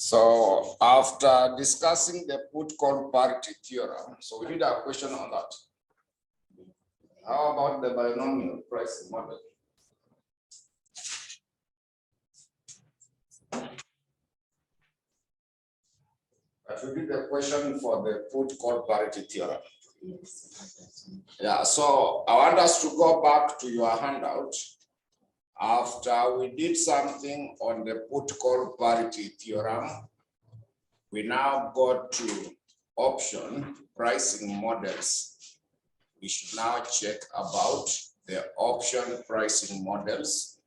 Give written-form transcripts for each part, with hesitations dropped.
So after discussing the put call parity theorem, so we did a question on that. How about the binomial pricing model? But we did a question for the put call parity theorem. Yes. Yeah, so I want us to go back to your handout. After we did something on the put call parity theorem, we now go to option pricing models. We should now check about the option pricing models.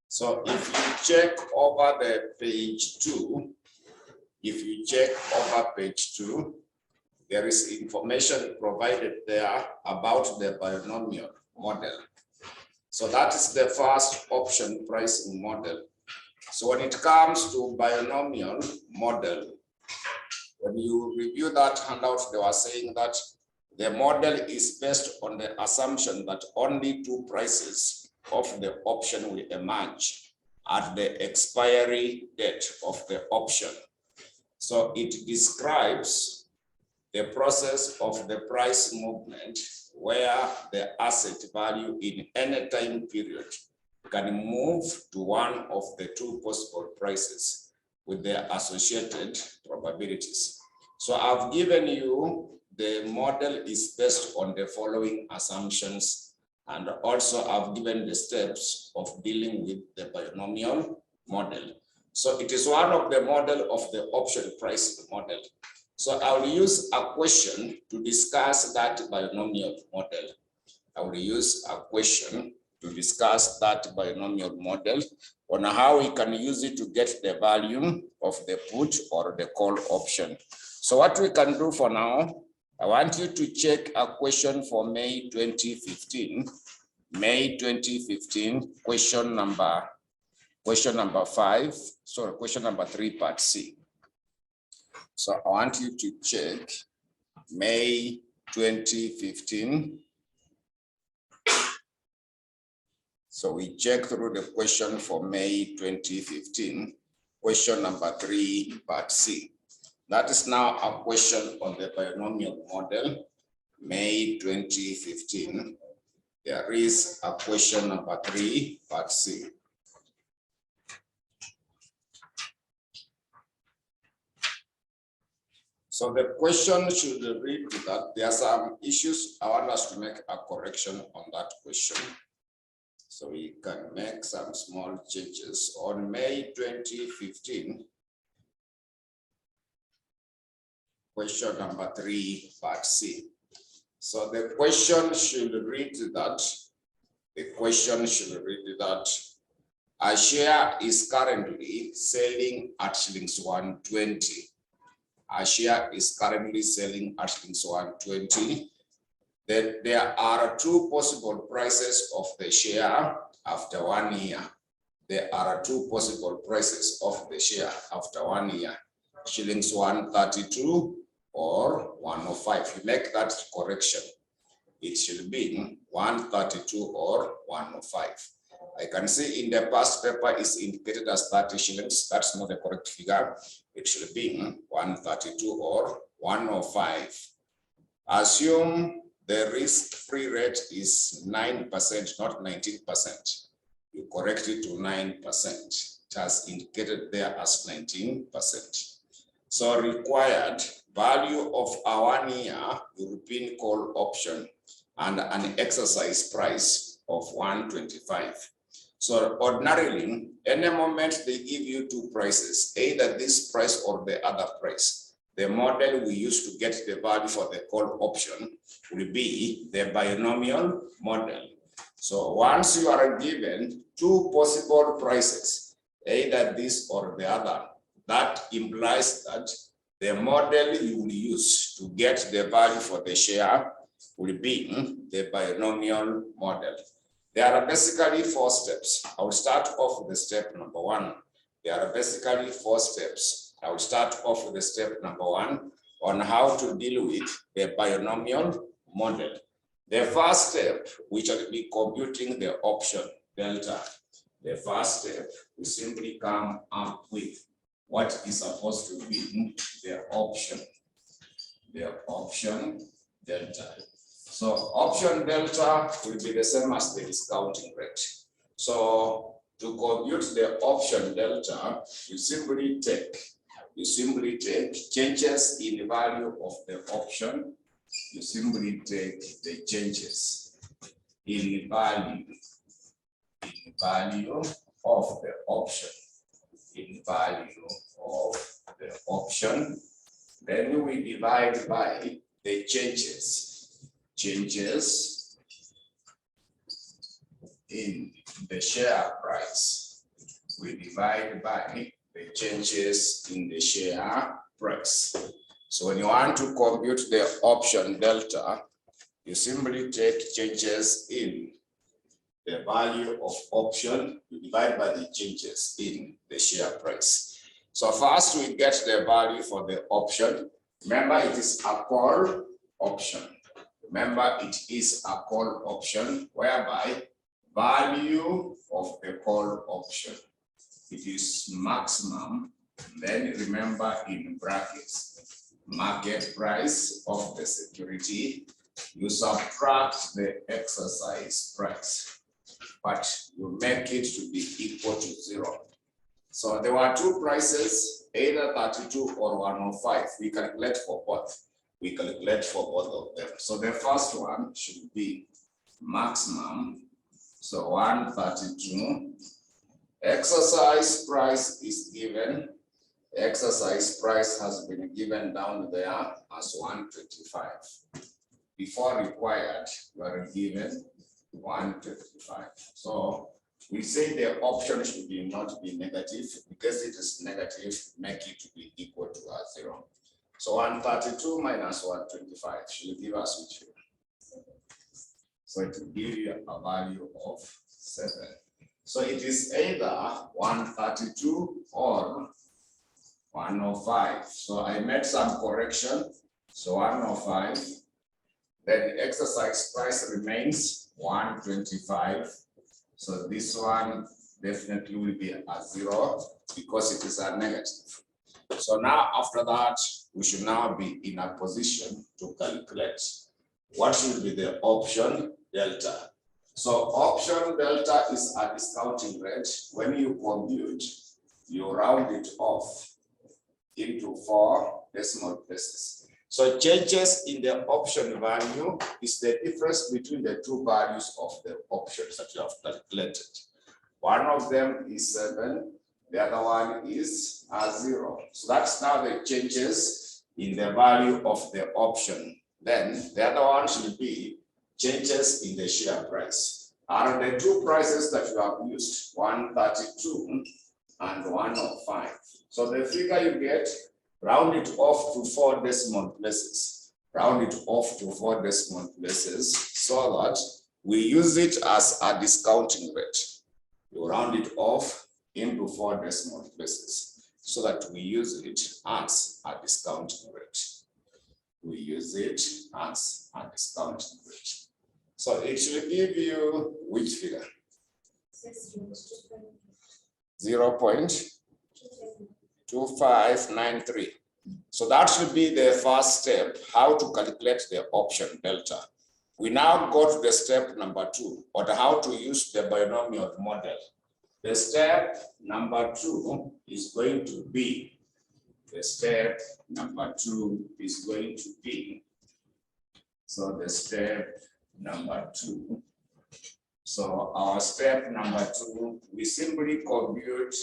So if you check over the page 2, there is information provided there about the binomial model. So that is the first option pricing model. So when it comes to binomial model, when you review that handout, they were saying that the model is based on the assumption that only two prices of the option will emerge at the expiry date of the option. So it describes the process of the price movement where the asset value in any time period can move to one of the two possible prices with their associated probabilities. So I've given you the model is based on the following assumptions, and also I've given the steps of dealing with the binomial model. So it is one of the model of the option pricing model. So I will use a question to discuss that binomial model. I will use a question to discuss that binomial model on how we can use it to get the value of the put or the call option. So what we can do for now, I want you to check a question for May 2015. May 2015, question number 5, sorry, question number 3, part C. So I want you to check May 2015. So we check through the question for May 2015, question number 3, part C. That is now a question on the binomial model, May 2015. There is a question number 3, part C. So the question should read that there are some issues. I want us to make a correction on that question. So we can make some small changes on May 2015. Question number 3, part C. So the question should read that, a share is currently selling at shillings 120. A share is currently selling at shillings 120. Then there are two possible prices of the share after 1 year. There are two possible prices of the share after 1 year. Shillings 132 or 105. You make that correction. It should be 132 or 105. I can see in the past paper is indicated as 30 shillings. That's not the correct figure. It should be 132 or 105. Assume the risk-free rate is 9%, not 19%. You correct it to 9%. It has indicated there as 19%. So required value of a 1 year European call option and an exercise price of 125. So ordinarily, any moment they give you two prices, either this price or the other price, the model we use to get the value for the call option will be the binomial model. So once you are given two possible prices, either this or the other, that implies that the model you will use to get the value for the share will be the binomial model. There are basically 4 steps. I will start off with the step number 1. There are basically 4 steps. I will start off with the step number 1 on how to deal with the binomial model. The first step, which will be computing the option delta. The first step, we simply come up with what is supposed to be the option delta. So option delta will be the same as the discounting rate. So to compute the option delta, you simply take changes in the value of the option. You simply take the changes in the value of the option. Then we divide by the changes in the share price. We divide by the changes in the share price. So when you want to compute the option delta, you simply take changes in the value of option, you divide by the changes in the share price. So first we get the value for the option. Remember, it is a call option. Whereby value of the call option, it is maximum. Then remember, in brackets, market price of the security, you subtract the exercise price, but you make it to be equal to 0. So there were two prices, either 32 or 105. We calculate for both. Of them. So the first one should be maximum. So 132. Exercise price is given. Exercise price has been given down there as 125. Before required, you are given 125. So we say the option should not be negative. Because it is negative, make it to be equal to 0. So 132 minus 125 should give us which figure? So it will give you a value of 7. So it is either 132 or 105. So I made some correction. So 105. Then the exercise price remains 125. So this one definitely will be a 0 because it is a negative. So now after that, we should now be in a position to calculate what should be the option delta. So option delta is a discounting rate. When you compute, you round it off into 4 decimal places. So changes in the option value is the difference between the two values of the options that you have calculated. One of them is 7, the other one is 0. So that's now the changes in the value of the option. Then the other one should be changes in the share price. Are the two prices that you have used, 132 and 105. So the figure you get, round it off to 4 decimal places. So that we use it as a discounting rate. You round it off into 4 decimal places so that we use it as a discounting rate. So it should give you which figure? 0.2593. So that should be the first step, how to calculate the option delta. We now go to the step number 2, on how to use the binomial model. The step number 2 is going to be, so the step number 2, so our step number 2, we simply compute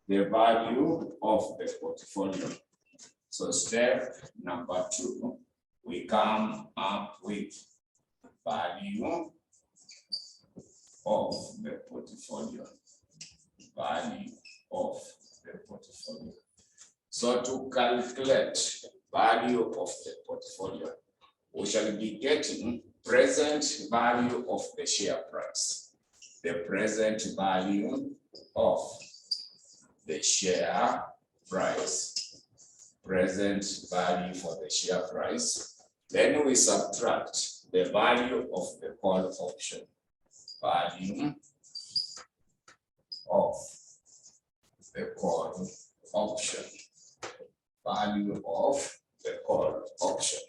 the value of the portfolio. So step number 2, we come up with value of the portfolio. So to calculate value of the portfolio, we shall be getting present value of the share price. The present value of the share price. Present value for the share price. Then we subtract the value of the call option. Value of the call option. value of the call option.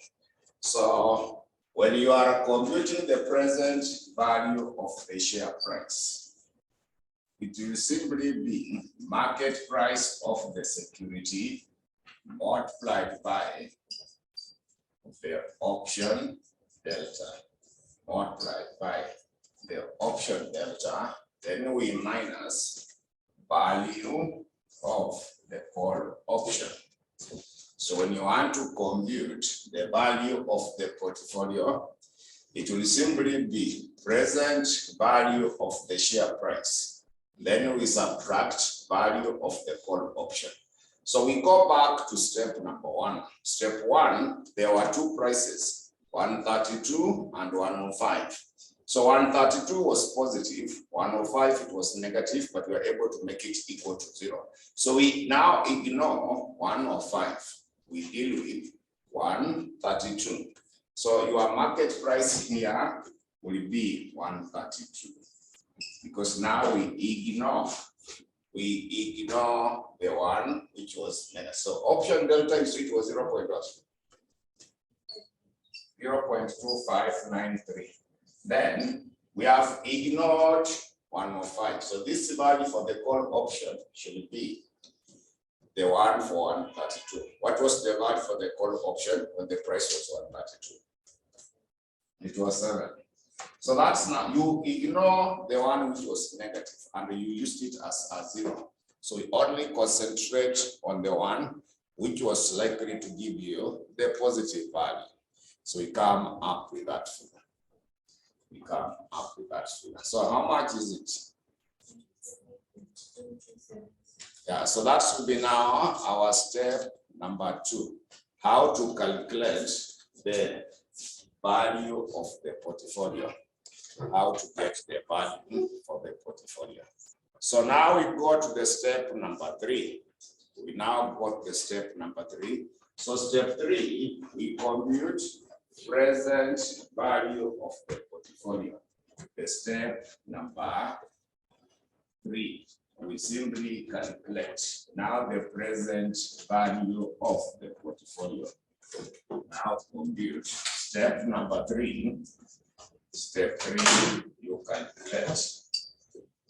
So when you are computing the present value of the share price, it will simply be market price of the security multiplied by the option delta, multiplied by the option delta, then we minus value of the call option. So when you want to compute the value of the portfolio, it will simply be present value of the share price. Then we subtract value of the call option. So we go back to step number one. Step one, there were two prices, 132 and 105. So 132 was positive, 105 it was negative, but we were able to make it equal to 0. So we now ignore 105. We deal with 132. So your market price here will be 132. Because now we ignore the one which was negative. So option delta is it was 0.2593. Then we have ignored 105. So this value for the call option should be the one for 132. What was the value for the call option when the price was 132? It was 7. So that's now you ignore the one which was negative and you used it as a 0. So we only concentrate on the one which was likely to give you the positive value. So we come up with that figure. So how much is it? Yeah, so that should be now our step number 2. How to calculate the value of the portfolio. How to get the value for the portfolio. So now we go to the step number 3. We now got the step number 3. So step 3, we compute present value of the portfolio. The step number 3. We simply calculate now the present value of the portfolio. Now compute step number 3. Step 3, you calculate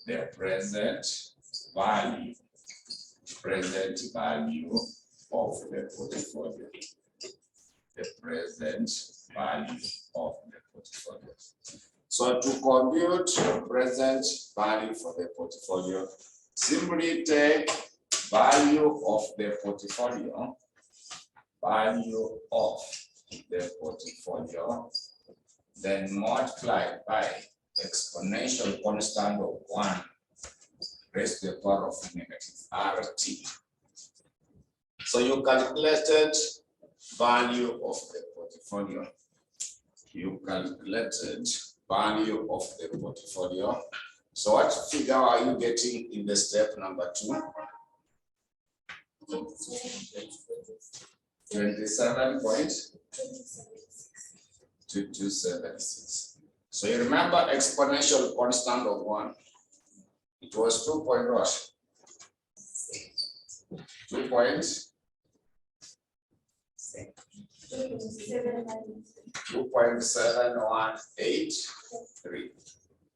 the present value of the portfolio. The present value of the portfolio. So to compute present value for the portfolio, simply take value of the portfolio, then multiply by exponential constant of 1 raised to the power of negative RT. So you calculated value of the portfolio. So what figure are you getting in the step number 2? 27.2276. So you remember exponential constant of 1. It was 2.718.3.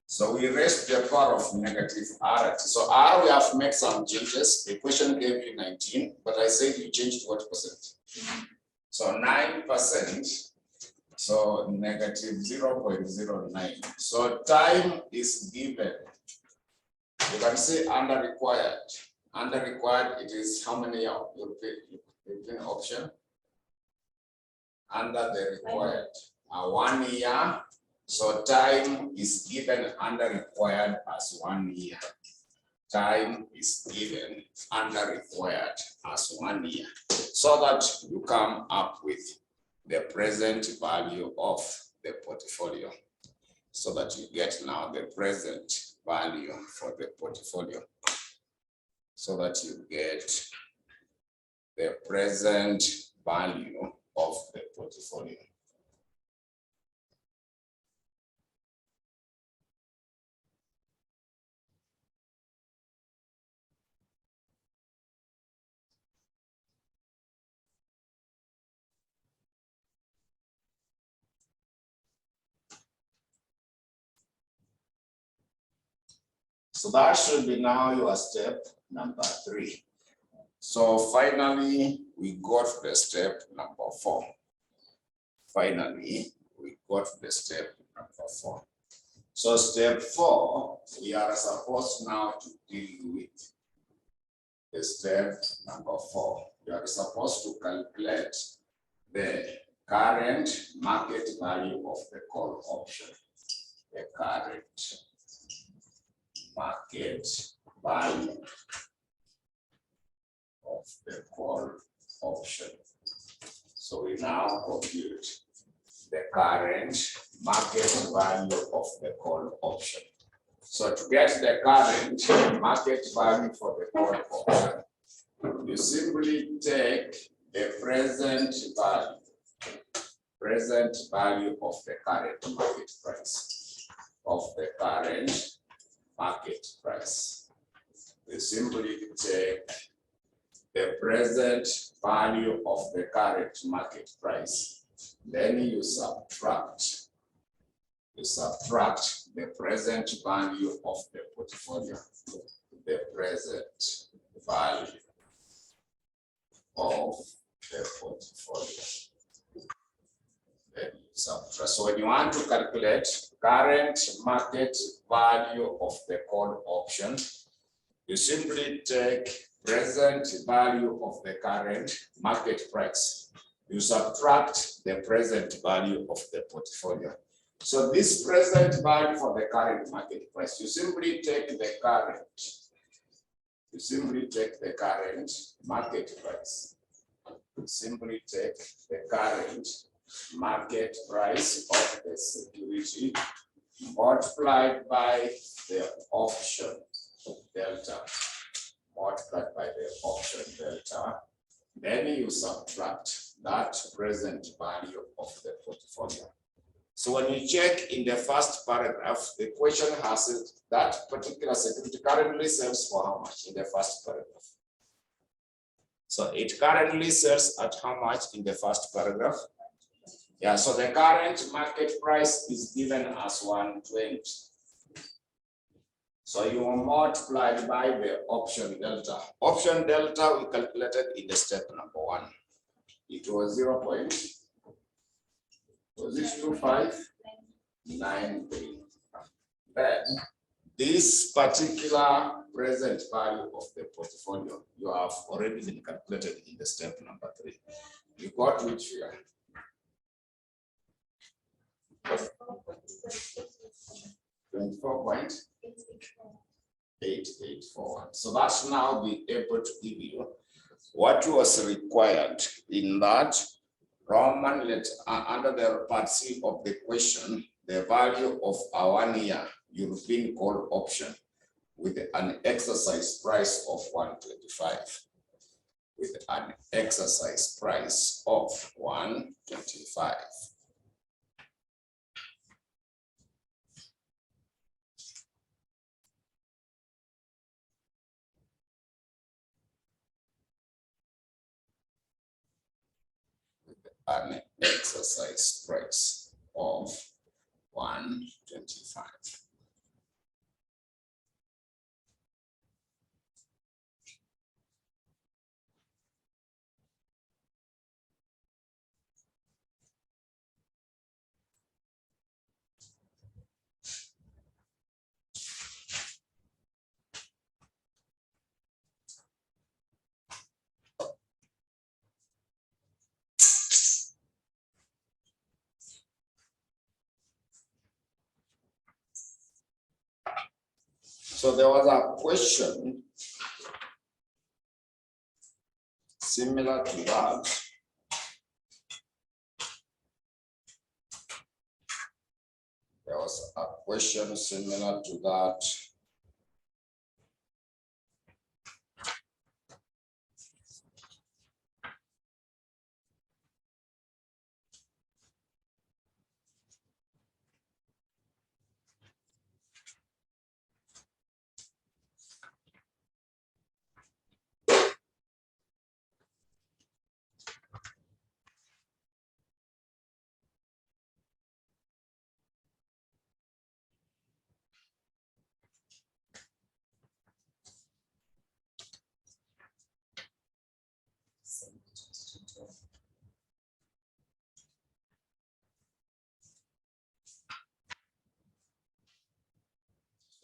So we raised the power of negative R. So R, we have made some changes. The question gave you 19, but I said you changed what percent? So 9%. So negative 0.09. So time is given. You can say under required. Under required, it is how many you pay option? Under the required, 1 year. So time is given under required as 1 year. Time is given under required as 1 year. So that you come up with the present value of the portfolio. So that you get now the present value for the portfolio. So that you get the present value of the portfolio. So that should be now your step number 3. So finally, we got the step number 4. Finally, we got the step number 4. So step 4, we are supposed now to deal with the step number 4. We are supposed to calculate the current market value of the call option. The current market value of the call option. So we now compute the current market value of the call option. So to get the current market value for the call option, you simply take the present value of the current market price We simply take the present value of the current market price. Then you subtract the present value of the portfolio. The present value of the portfolio. Then you subtract. So when you want to calculate current market value of the call option, you simply take present value of the current market price. You subtract the present value of the portfolio. So this present value for the current market price, you simply take the current market price. You simply take the current market price of the security multiplied by the option delta. Then you subtract that present value of the portfolio. So when you check in the first paragraph, the question has that particular security currently sells for how much in the first paragraph? So it currently sells at how much in the first paragraph? Yeah, so the current market price is given as 120. So you multiply by the option delta. Option delta we calculated in the step number 1. It was 0.2593. Then this particular present value of the portfolio you have already been calculated in the step number 3. You got which figure? 24.8841. So that's now be able to give you what was required in that Roman letter under the part C of the question, the value of a 1-year European call option with an exercise price of 125. With an exercise price of 125. An exercise price of 125. So there was a question similar to that. There was a question similar to that.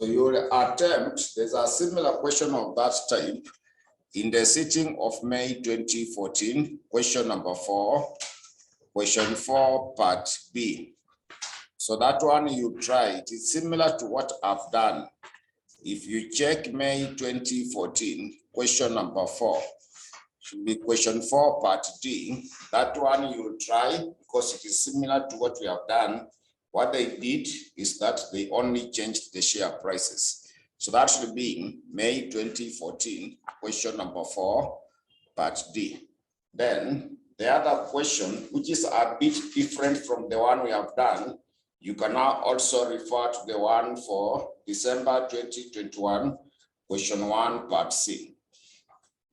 So you will attempt, there's a similar question of that type in the sitting of May 2014, question number 4, question 4, part B. So that one you try, it is similar to what I've done. If you check May 2014, question number 4, should be question 4, part D. That one you will try because it is similar to what we have done. What they did is that they only changed the share prices. So that should be May 2014, question number 4, part D. Then the other question, which is a bit different from the one we have done, you can now also refer to the one for December 2021, question 1, part C.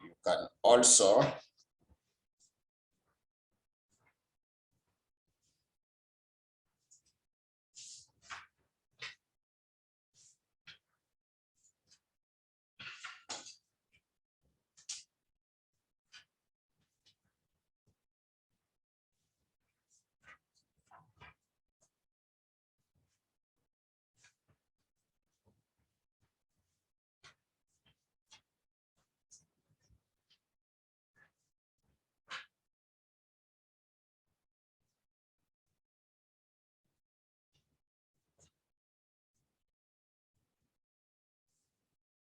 You can also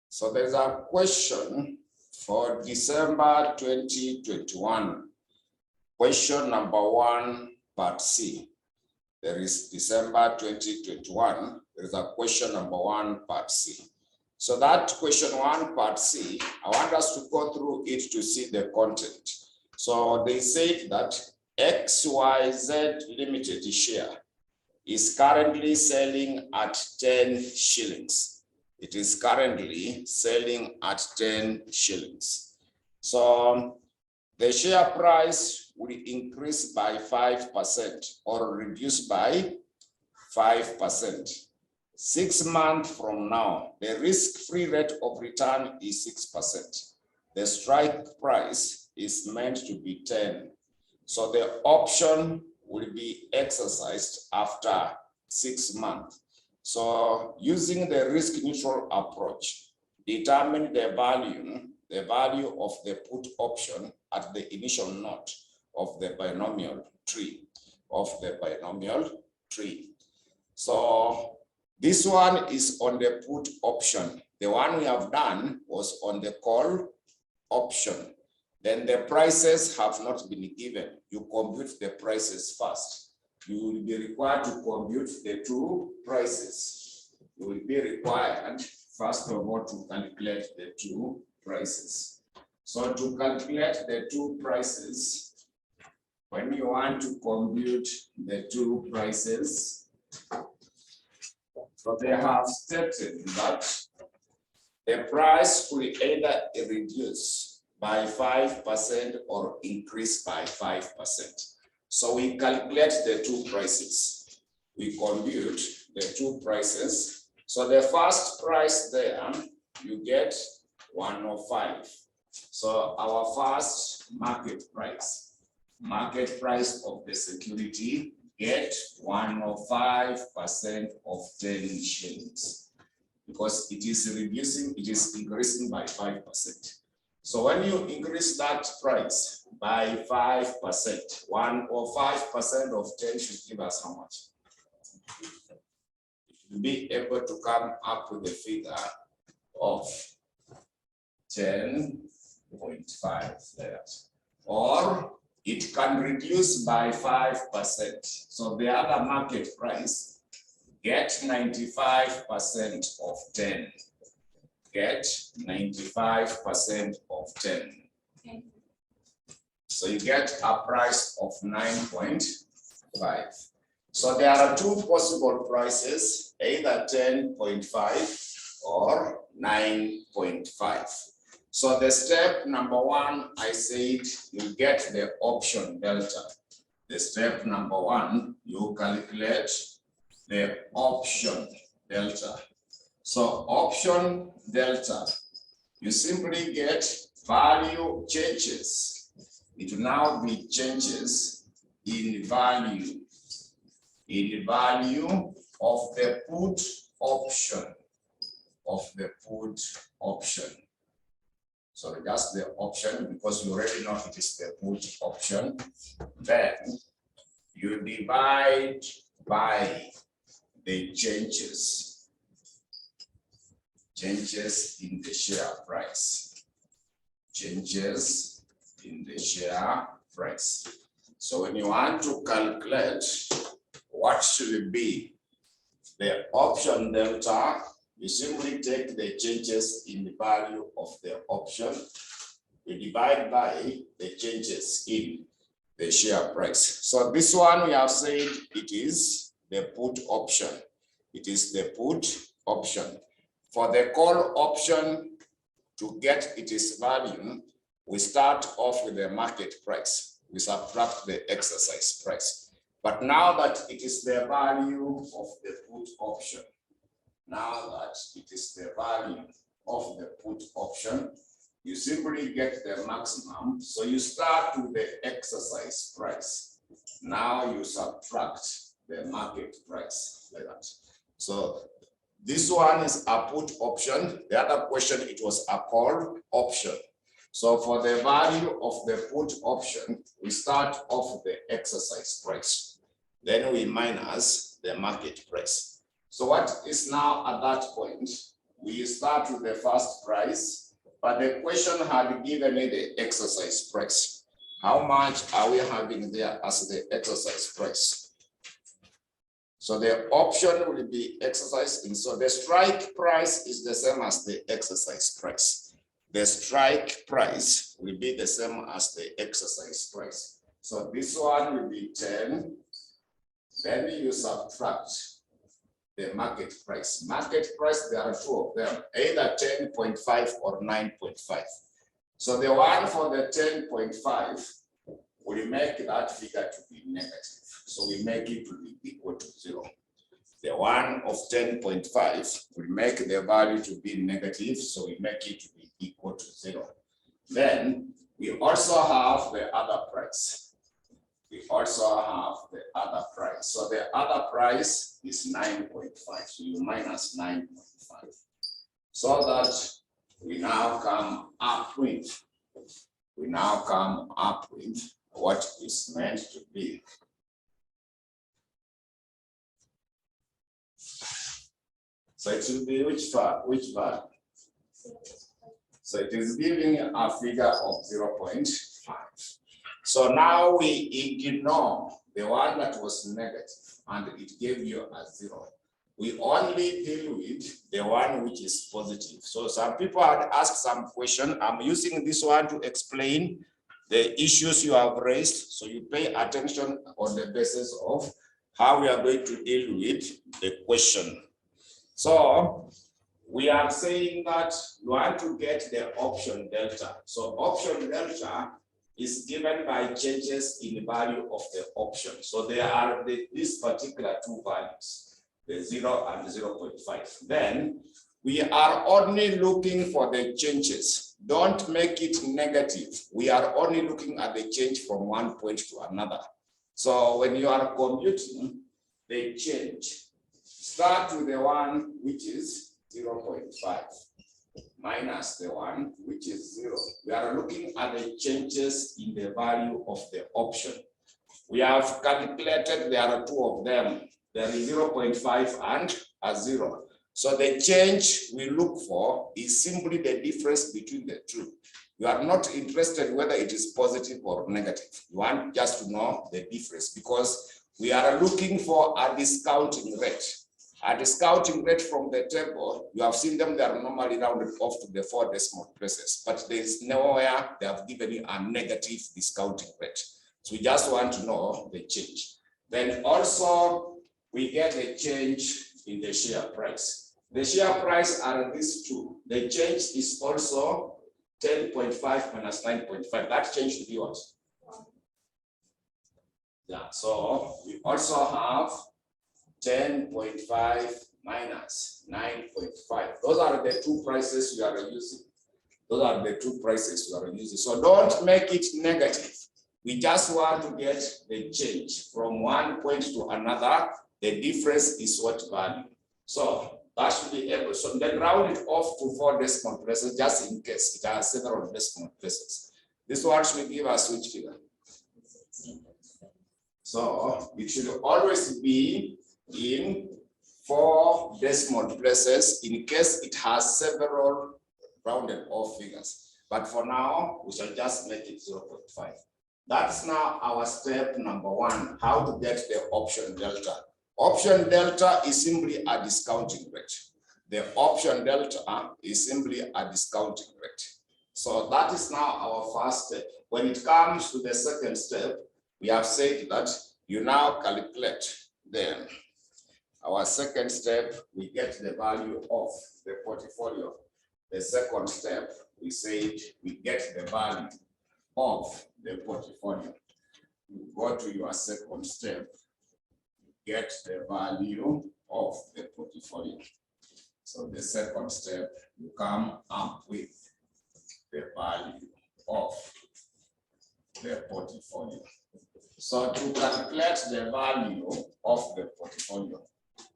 so there's a question for December 2021, question number 1, part C. There is December 2021, there is a question number 1, part C. So that question 1, part C, I want us to go through it to see the content. So they said that XYZ Limited share is currently selling at 10 shillings. It is currently selling at 10 shillings. So the share price will increase by 5% or reduce by 5%. 6 months from now, the risk-free rate of return is 6%. The strike price is meant to be 10. So the option will be exercised after 6 months. So using the risk neutral approach, determine the value of the put option at the initial node of the binomial tree, So this one is on the put option. The one we have done was on the call option. Then the prices have not been given. You compute the prices first. You will be required to compute the 2 prices. You will be required, first of all, to calculate the 2 prices. So to calculate the 2 prices, when you want to compute the 2 prices, so they have stated that the price will either reduce by 5% or increase by 5%. So we calculate the 2 prices. We compute the 2 prices. So the first price there, you get 105. So our first market price of the security, get 105% of 10 shillings. Because it is reducing, it is increasing by 5%. So when you increase that price by 5%, 105% of 10 should give us how much? You'll be able to come up with a figure of 10.5 there. Or it can reduce by 5%. So the other market price, get 95% of 10. Get 95% of 10. Okay. So you get a price of 9.5. So there are 2 possible prices, either 10.5 or 9.5. So the step number 1, I said you get the option delta. The step number 1, you calculate the option delta. So option delta, you simply get value changes. It will now be changes in value of the put option. of the put option. So just the option, because you already know it is the put option. Then you divide by the changes in the share price. Changes in the share price. So when you want to calculate what should be the option delta, you simply take the changes in the value of the option, you divide by the changes in the share price. So this one we have said it is the put option. It is the put option. For the call option to get its value, we start off with the market price. We subtract the exercise price. But now that it is the value of the put option, now that it is the value of the put option, you simply get the maximum. So you start with the exercise price. Now you subtract the market price like that. So this one is a put option. The other question, it was a call option. So for the value of the put option, we start off with the exercise price. Then we minus the market price. So what is now at that point? We start with the first price, but the question had given me the exercise price. How much are we having there as the exercise price? So the option will be exercise, and so the strike price is the same as the exercise price. The strike price will be the same as the exercise price. So this one will be 10. Then you subtract the market price. Market price, there are two of them, either 10.5 or 9.5. So the one for the 10.5 will make that figure to be negative. So we make it to be equal to 0. The one of 10.5 will make the value to be negative. So we make it to be equal to 0. Then we also have the other price. We also have the other price. So the other price is 9.5. So you minus 9.5. So that we now come up with what is meant to be. So it will be which value? So it is giving a figure of 0.5. So now we ignore the one that was negative and it gave you a 0. We only deal with the one which is positive. So some people had asked some question. I'm using this one to explain the issues you have raised. So you pay attention on the basis of how we are going to deal with the question. So we are saying that you want to get the option delta. So option delta is given by changes in the value of the option. So there are these particular two values, the 0 and 0.5. Then we are only looking for the changes. Don't make it negative. We are only looking at the change from one point to another. So when you are computing the change, start with the one which is 0.5. minus the one which is 0. We are looking at the changes in the value of the option. We have calculated there are two of them. There is 0.5 and a 0. So the change we look for is simply the difference between the two. You are not interested whether it is positive or negative. You want just to know the difference because we are looking for a discounting rate. A discounting rate from the table, you have seen them, they are normally rounded off to the 4 decimal places, but there is nowhere they have given you a negative discounting rate. So we just want to know the change. Then also we get the change in the share price. The share price are these two. The change is also 10.5 minus 9.5. That change to be what? Yeah, so we also have 10.5 minus 9.5. Those are the two prices we are using. Those are the two prices we are using. So don't make it negative. We just want to get the change from one point to another. The difference is what value. So That should be able, so then round it off to 4 decimal places, just in case it has several decimal places. This one should give us which figure? So it should always be in 4 decimal places in case it has several rounded off figures. But for now, we shall just make it 0.5. That's now our step number 1, how to get the option delta. Option delta is simply a discounting rate. The option delta is simply a discounting rate. So that is now our first step. When it comes to the second step, we have said that you now calculate them. Our second step, we get the value of the portfolio. The second step, we said we get the value of the portfolio. You go to your second step, get the value of the portfolio. So the second step, you come up with the value of the portfolio. So to calculate the value of the portfolio,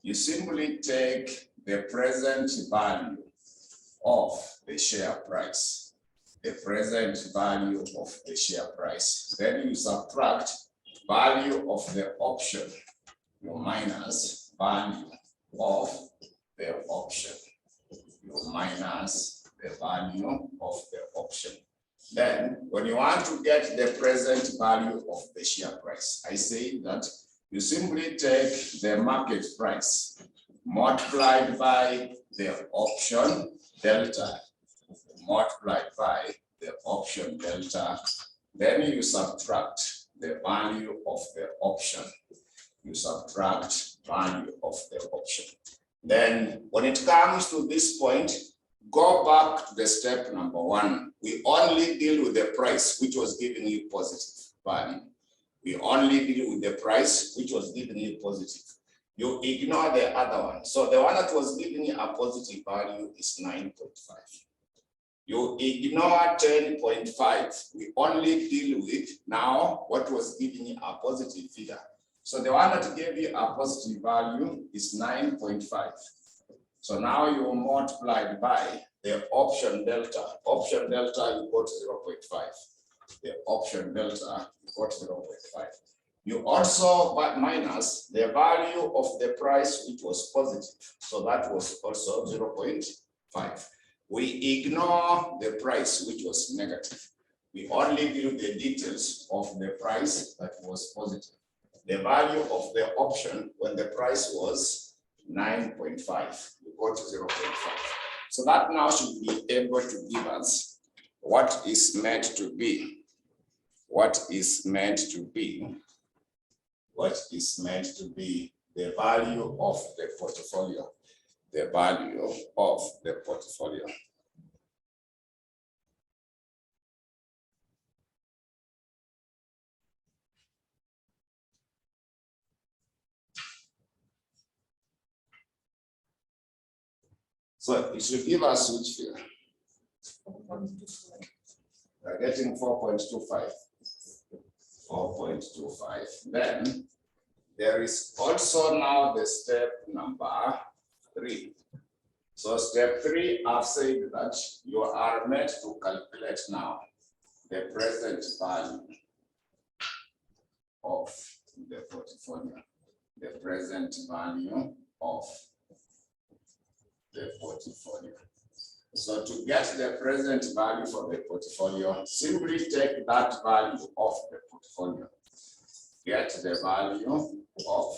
you simply take the present value of the share price, the present value of the share price. Then you subtract value of the option, you minus value of the option, you minus the value of the option. Then when you want to get the present value of the share price, I say that you simply take the market price multiplied by the option delta, multiplied by the option delta, then you subtract the value of the option. You subtract value of the option. Then when it comes to this point, go back to the step number 1. We only deal with the price which was giving you positive value. We only deal with the price which was giving you positive. You ignore the other one. So the one that was giving you a positive value is 9.5. You ignore 10.5. We only deal with now what was giving you a positive figure. So the one that gave you a positive value is 9.5. So now you multiply by the option delta. Option delta, you got 0.5. The option delta, you got 0.5. You also minus the value of the price, which was positive. So that was also 0.5. We ignore the price, which was negative. We only deal with the details of the price that was positive. The value of the option when the price was 9.5, we got 0.5. So that now should be able to give us what is meant to be. What is meant to be. What is meant to be the value of the portfolio. The value of the portfolio. So it should give us which figure? We're getting 4.25. 4.25. Then there is also now the step number 3. So step 3, I've said that you are meant to calculate now the present value of the portfolio. The present value of the portfolio. So to get the present value for the portfolio, simply take that value of the portfolio. Get the value of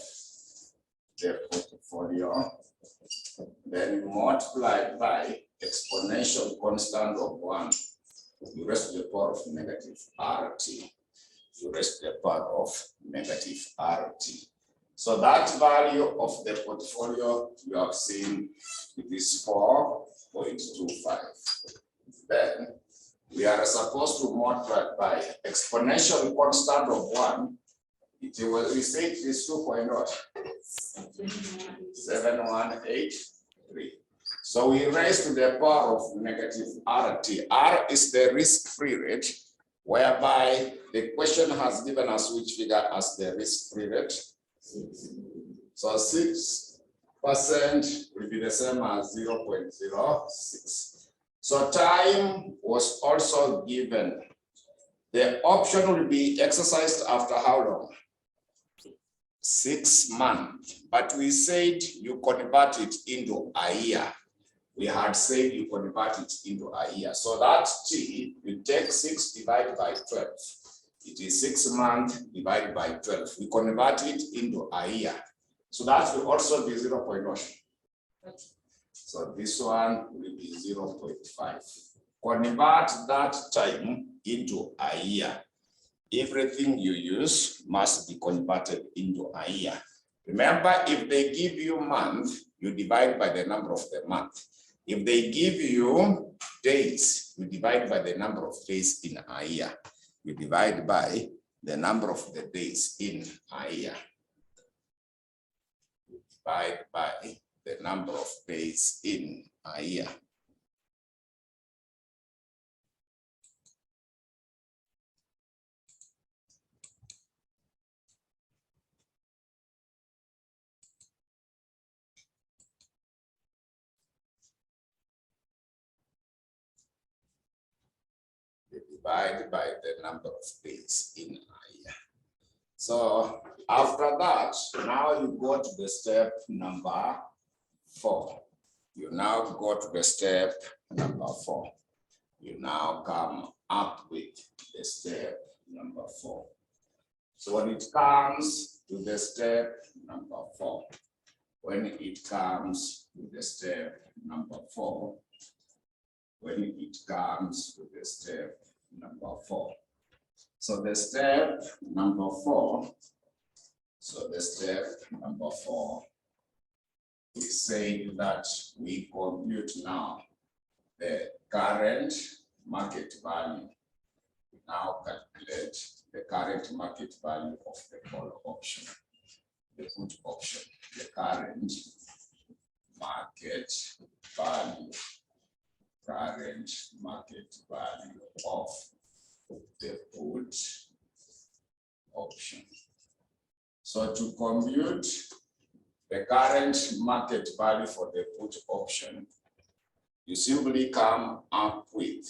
the portfolio, then multiply by exponential constant of 1. You raise to the power of negative RT. You raise to the power of negative RT. So that value of the portfolio you have seen, it is 4.25. Then we are supposed to multiply by exponential constant of 1. It will, we say it is 2.7183. So we raise to the power of negative RT. R is the risk-free rate, whereby the question has given us which figure as the risk-free rate. So 6 percent will be the same as 0.06. So time was also given. The option will be exercised after how long? 6 months. But we said you convert it into a year. We had said you convert it into a year. So that T, you take 6 divided by 12. It is 6 months divided by 12. We convert it into a year. So that will also be 0.1. So this one will be 0.5. Convert that time into a year. Everything you use must be converted into a year. Remember, if they give you month, you divide by the number of the month. If they give you days, you divide by the number of days in a year. You divide by the number of the days in a year. Divide by the number of days in a year. Divided by the number of days in a year. So after that, now you go to the step number 4. You now go to the step number 4. You now come up with the step number 4. So when it comes to the step number 4, when it comes to the step number 4, when it comes to the step number 4. So the step number 4, we say that we compute now the current market value. We now calculate the current market value of the call option, the put option, the current market value. Current market value of the put option. So to compute the current market value for the put option, you simply come up with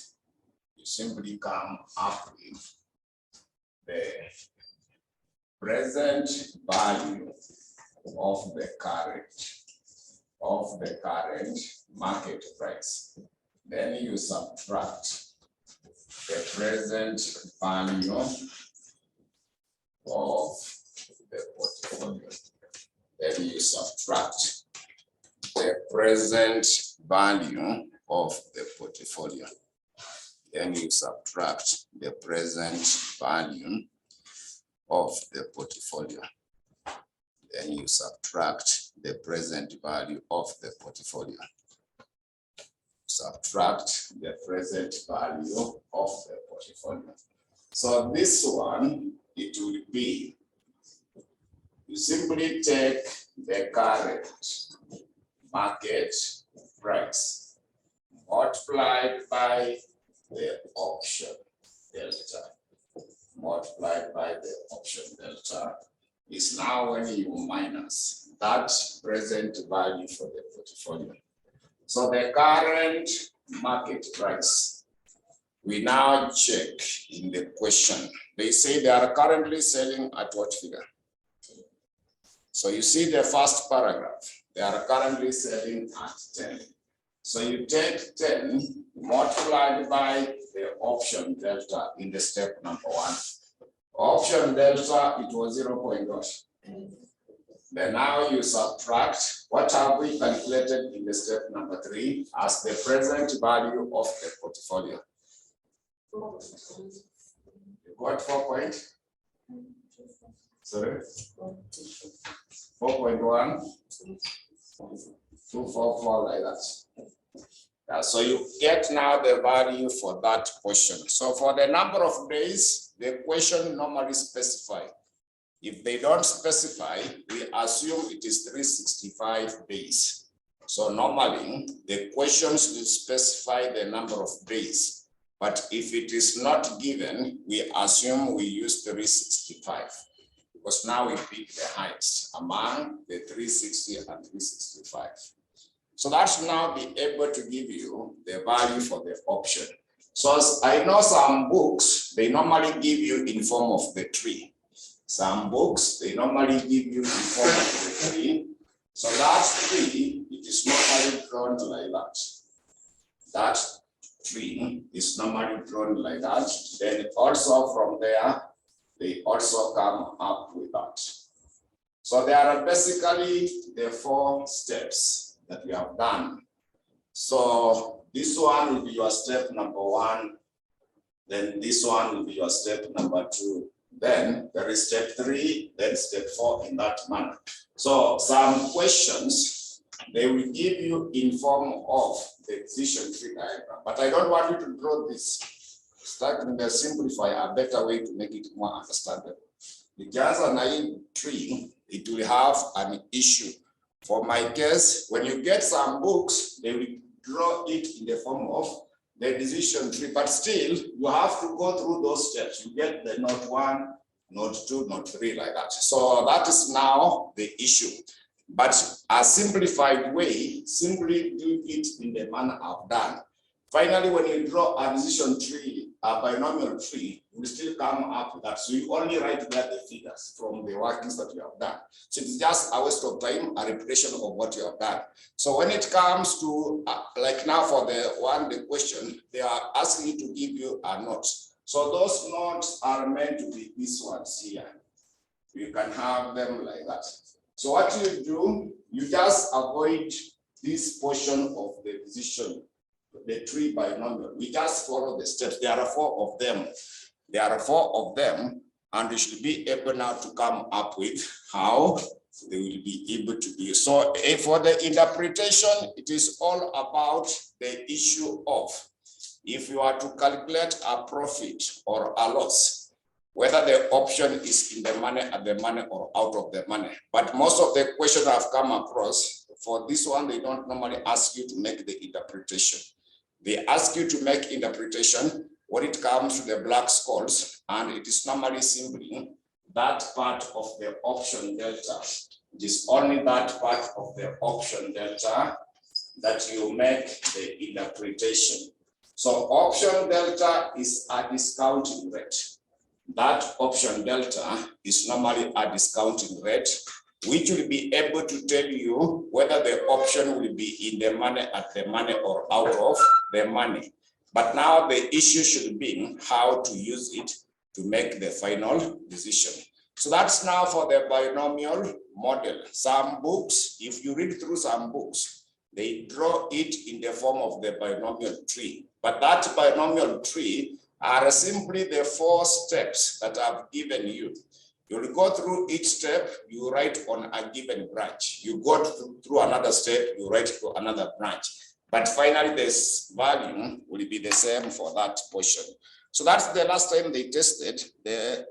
the present value of the current market price. Then you subtract the present value of the portfolio. Then you subtract the present value of the portfolio. Then you subtract the present value of the portfolio. Then you subtract the present value of the portfolio. Subtract the present value of the portfolio. So this one, it will be, you simply take the current market price multiplied by the option delta. Multiplied by the option delta is now when you minus that present value for the portfolio. So the current market price, we now check in the question. They say they are currently selling at what figure? So you see the first paragraph, they are currently selling at 10. So you take 10 multiplied by the option delta in the step number 1. Option delta, it was 0.1. Then now you subtract what have we calculated in the step number 3 as the present value of the portfolio. You got 4 point? Sorry? 4.1? 244 like that. Yeah, so you get now the value for that question. So for the number of days, the question normally specify. If they don't specify, we assume it is 365 days. So normally the questions will specify the number of days. But if it is not given, we assume we use 365. because now we pick the highest among the 360 and 365. So that should now be able to give you the value for the option. So as I know some books, they normally give you in form of the tree. Some books, they normally give you in form of the tree. So that tree, it is normally drawn like that. That tree is normally drawn like that. Then also from there, they also come up with that. So there are basically the 4 steps that we have done. So this one will be your step number 1. Then this one will be your step number 2. Then there is step 3, then step 4 in that manner. So some questions, they will give you in form of the decision tree diagram. But I don't want you to draw this. Starting to simplify a better way to make it more understandable. Because an naive tree, it will have an issue. For my case, when you get some books, they will draw it in the form of the decision tree, but still you have to go through those steps. You get the note 1, note 2, note 3 like that. So that is now the issue. But a simplified way, simply do it in the manner I've done. Finally, when you draw a decision tree, a binomial tree, you will still come up with that. So you only write there the figures from the workings that you have done. So it's just a waste of time, a repetition of what you have done. So when it comes to, like now for the question, they are asking you to give you a note. So those notes are meant to be these ones here. You can have them like that. So what you do, you just avoid this portion of the decision, the tree binomial. We just follow the steps. There are 4 of them. There are 4 of them, and you should be able now to come up with how they will be able to be. So for the interpretation, it is all about the issue of if you are to calculate a profit or a loss, whether the option is in the money, at the money, or out of the money. But most of the questions I've come across, for this one, they don't normally ask you to make the interpretation. They ask you to make interpretation when it comes to the black skulls, and it is normally simply that part of the option delta. It is only that part of the option delta that you make the interpretation. So option delta is a discounting rate. That option delta is normally a discounting rate, which will be able to tell you whether the option will be in the money, at the money, or out of the money. But now the issue should be how to use it to make the final decision. So that's now for the binomial model. Some books, if you read through some books, they draw it in the form of the binomial tree. But that binomial tree are simply the 4 steps that I've given you. You'll go through each step, you write on a given branch. You go through another step, you write to another branch. But finally, this value will be the same for that portion. So that's the last time they tested the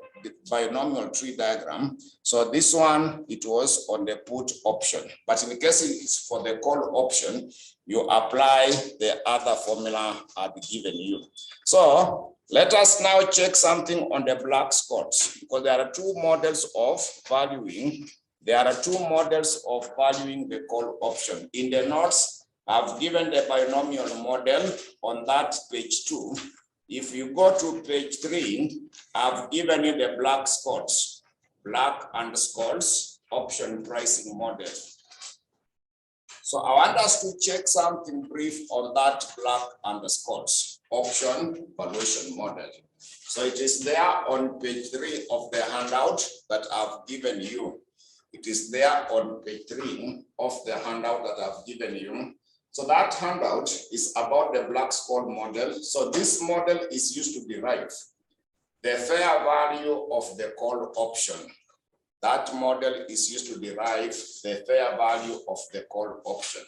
binomial tree diagram. So this one, it was on the put option. But in case it's for the call option, you apply the other formula I've given you. So let us now check something on the black squads, because there are 2 models of valuing. There are 2 models of valuing the call option. In the notes, I've given the binomial model on that page 2. If you go to page 3, I've given you the black squads, black and squads option pricing model. So I want us to check something brief on that black and squads option valuation model. So it is there on page 3 of the handout that I've given you. It is there on page 3 of the handout that I've given you. So that handout is about the black squad model. So this model is used to derive the fair value of the call option. That model is used to derive the fair value of the call option.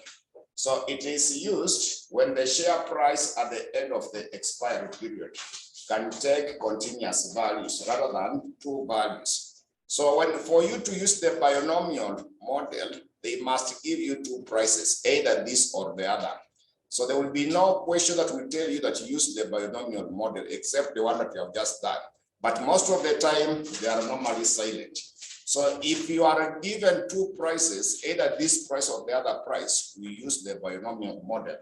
So it is used when the share price at the end of the expiry period can take continuous values rather than 2 values. So for you to use the binomial model, they must give you 2 prices, either this or the other. So there will be no question that will tell you that you use the binomial model, except the one that you have just done. But most of the time, they are normally silent. So if you are given two prices, either this price or the other price, we use the binomial model.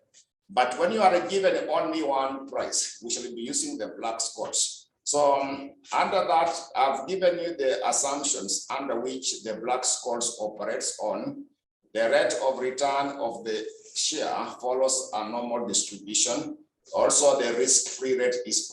But when you are given only one price, we shall be using the Black-Scholes. So under that, I've given you the assumptions under which the Black-Scholes operates on. The rate of return of the share follows a normal distribution. Also, the risk-free rate is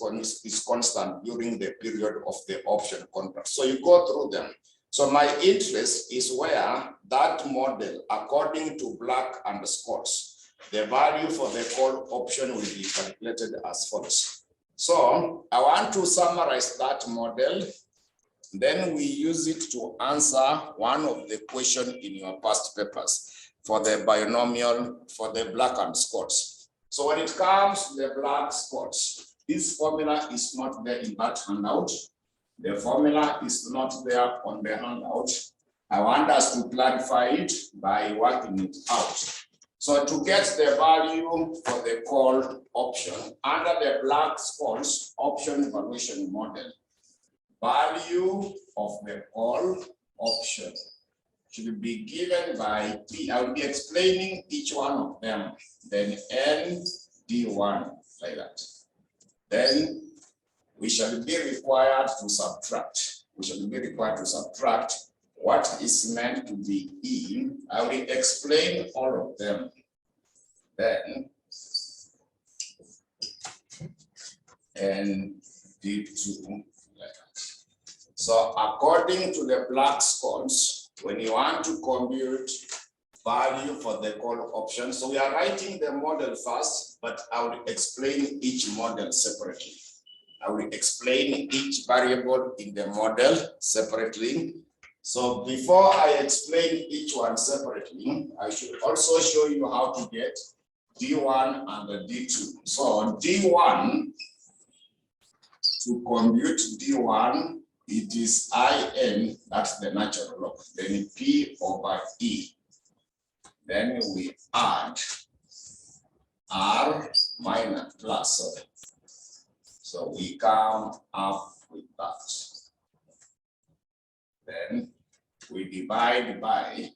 constant during the period of the option contract. So you go through them. So my interest is where that model, according to Black and Scholes, the value for the call option will be calculated as follows. So I want to summarize that model. Then we use it to answer one of the questions in your past papers for the binomial, for the Black and Scholes. So when it comes to the Black-Scholes, this formula is not there in that handout. The formula is not there on the handout. I want us to clarify it by working it out. So to get the value for the call option under the Black-Scholes option evaluation model, value of the call option should be given by P. I will be explaining each one of them, then N D1 like that. Then we shall be required to subtract. We shall be required to subtract what is meant to be E. I will explain all of them. Then N D2 like that. So according to the Black-Scholes, when you want to compute value for the call option, so we are writing the model first, but I will explain each model separately. I will explain each variable in the model separately. So before I explain each one separately, I should also show you how to get D1 and the D2. So on D1, to compute D1, it is IN, that's the natural log, then P over E. Then we add R minus plus, sorry. So we come up with that. Then we divide by,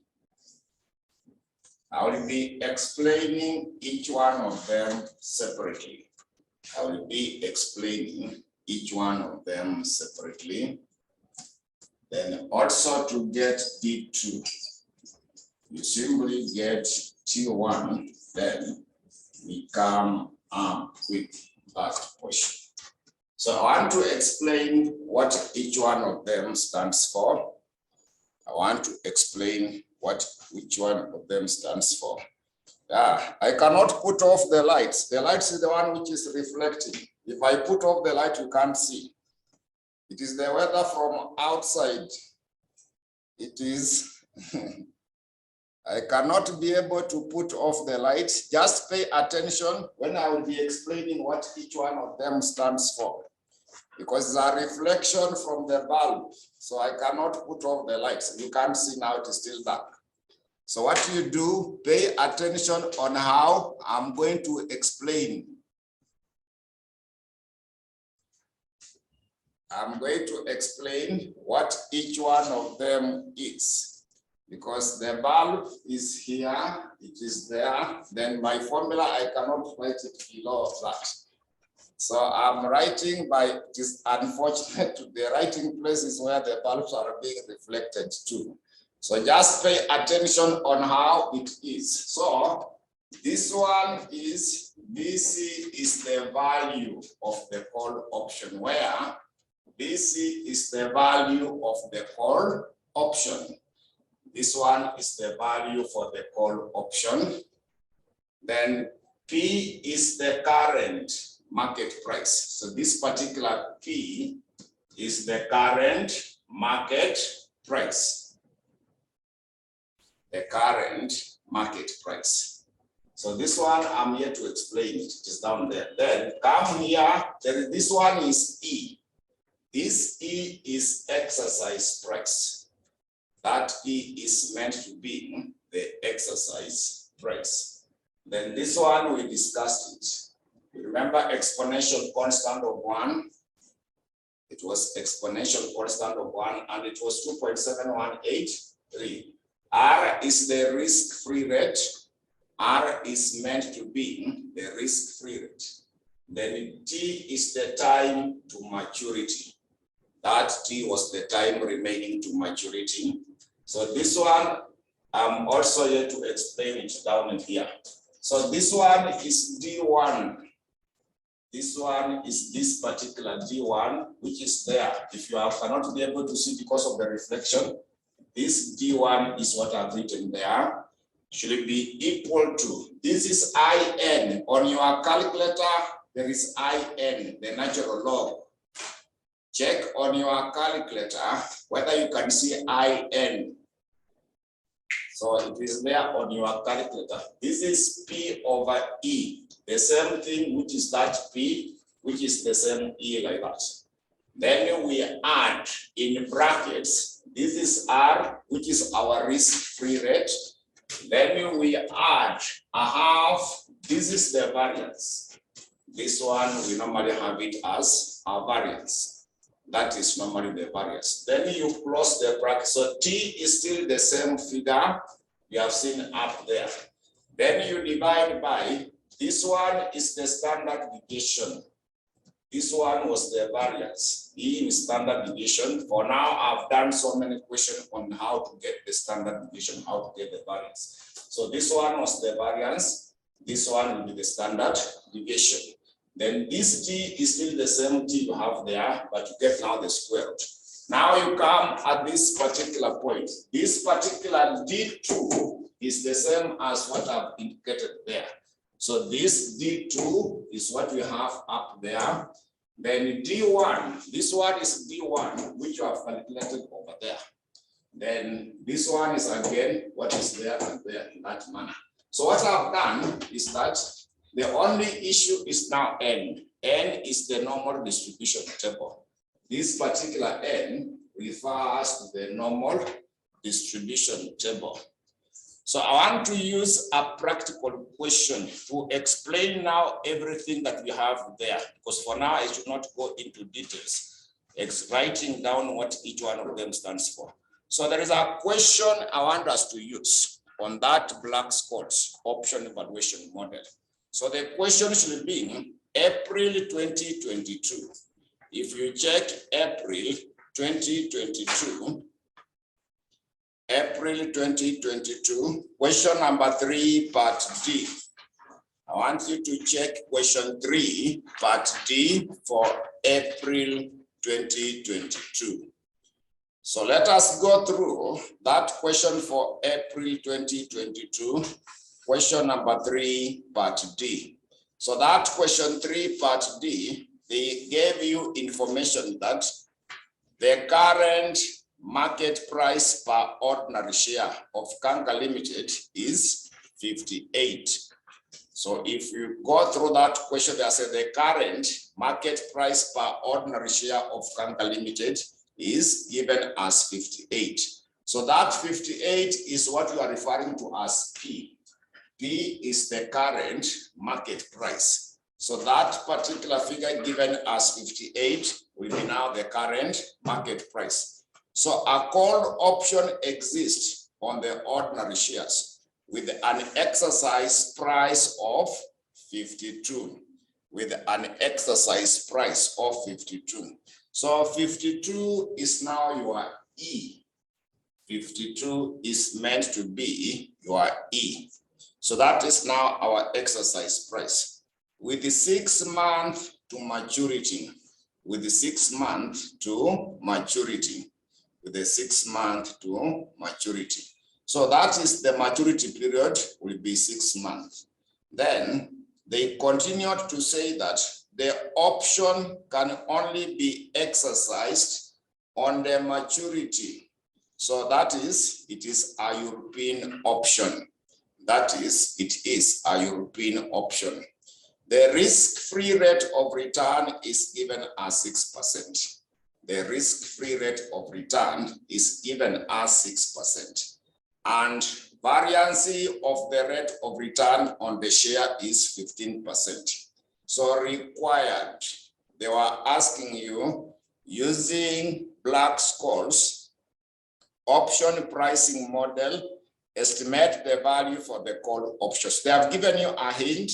I will be explaining each one of them separately. I will be explaining each one of them separately. Then also to get D2, you simply get T1, then we come up with that portion. So I want to explain what each one of them stands for. I want to explain what each one of them stands for. I cannot put off the lights. The lights is the one which is reflecting. If I put off the light, you can't see. It is the weather from outside. It is, I cannot be able to put off the lights. Just pay attention when I will be explaining what each one of them stands for. Because it's a reflection from the bulb. So I cannot put off the lights. You can't see now, it is still dark. So what you do, pay attention on how I'm going to explain. I'm going to explain what each one of them is. Because the bulb is here, it is there, then my formula, I cannot write it below that. So I'm writing by, it is unfortunate, the writing places where the bulbs are being reflected to. So just pay attention on how it is. So this one is, BC is the value of the call option, where BC is the value of the call option. This one is the value for the call option. Then P is the current market price. So this particular P is the current market price. The current market price. So this one I'm here to explain it. It is down there. Then come here. This one is E. This E is exercise price. That E is meant to be the exercise price. Then this one we discussed it. You remember exponential constant of 1? It it was exponential constant of 1, and it was 2.7183. R is the risk-free rate. R is meant to be the risk-free rate. Then T is the time to maturity. That T was the time remaining to maturity. So this one, I'm also here to explain it down here. So this one is D1. This one is this particular D1, which is there. If you cannot be able to see because of the reflection, this D1 is what I've written there. Should it be equal to, this is IN. On your calculator, there is IN, the natural log. Check on your calculator whether you can see IN. So it is there on your calculator. This is P over E. The same thing, which is that P, which is the same E like that. Then we add in brackets, this is R, which is our risk-free rate. Then we add a half, this is the variance. This one, we normally have it as a variance. That is normally the variance. Then you close the bracket. So T is still the same figure you have seen up there. Then you divide by, this one is the standard deviation. This one was the variance. E is standard deviation. For now, I've done so many questions on how to get the standard deviation, how to get the variance. So this one was the variance. This one will be the standard deviation. Then this T is still the same T you have there, but you get now the square root. Now you come at this particular point. This particular D2 is the same as what I've indicated there. So this D2 is what we have up there. Then D1, this one is D1, which you have calculated over there. Then this one is again what is there and there in that manner. So what I've done is that the only issue is now N. N is the normal distribution table. This particular N refers to the normal distribution table. So I want to use a practical question to explain now everything that we have there, because for now I should not go into details, writing down what each one of them stands for. So there is a question I want us to use on that Black-Scholes option evaluation model. So the question should be April 2022. If you check April 2022, April 2022, question number 3, part D. I want you to check question 3, part D for April 2022. So let us go through that question for April 2022, question number 3, part D. So that question 3, part D, they gave you information that the current market price per ordinary share of Kanka Limited is 58. So if you go through that question, they say the current market price per ordinary share of Kanka Limited is given as 58. So that 58 is what you are referring to as P. P is the current market price. So that particular figure given as 58 will be now the current market price. So a call option exists on the ordinary shares with an exercise price of 52. With an exercise price of 52. So 52 is now your E. 52 is meant to be your E. So that is now our exercise price. With the 6 months to maturity. With the 6 months to maturity. With the 6 months to maturity. So that is the maturity period will be 6 months. Then they continued to say that the option can only be exercised on the maturity. So that is, it is a European option. That is, it is a European option. The risk-free rate of return is given as 6%. The risk-free rate of return is given as 6%. And variance of the rate of return on the share is 15%. So required, they were asking you using Black-Scholes option pricing model, estimate the value for the call options. They have given you a hint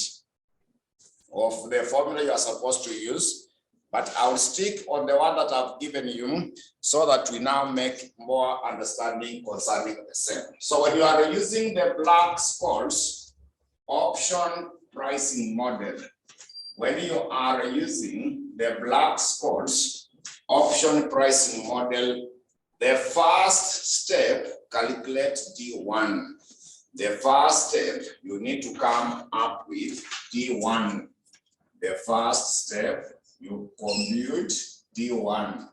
of the formula you are supposed to use, but I'll stick on the one that I've given you so that we now make more understanding concerning the same. So when you are using the Black-Scholes option pricing model, when you are using the Black-Scholes option pricing model, the first step, calculate D1. The first step, you need to come up with D1. The first step, you compute D1.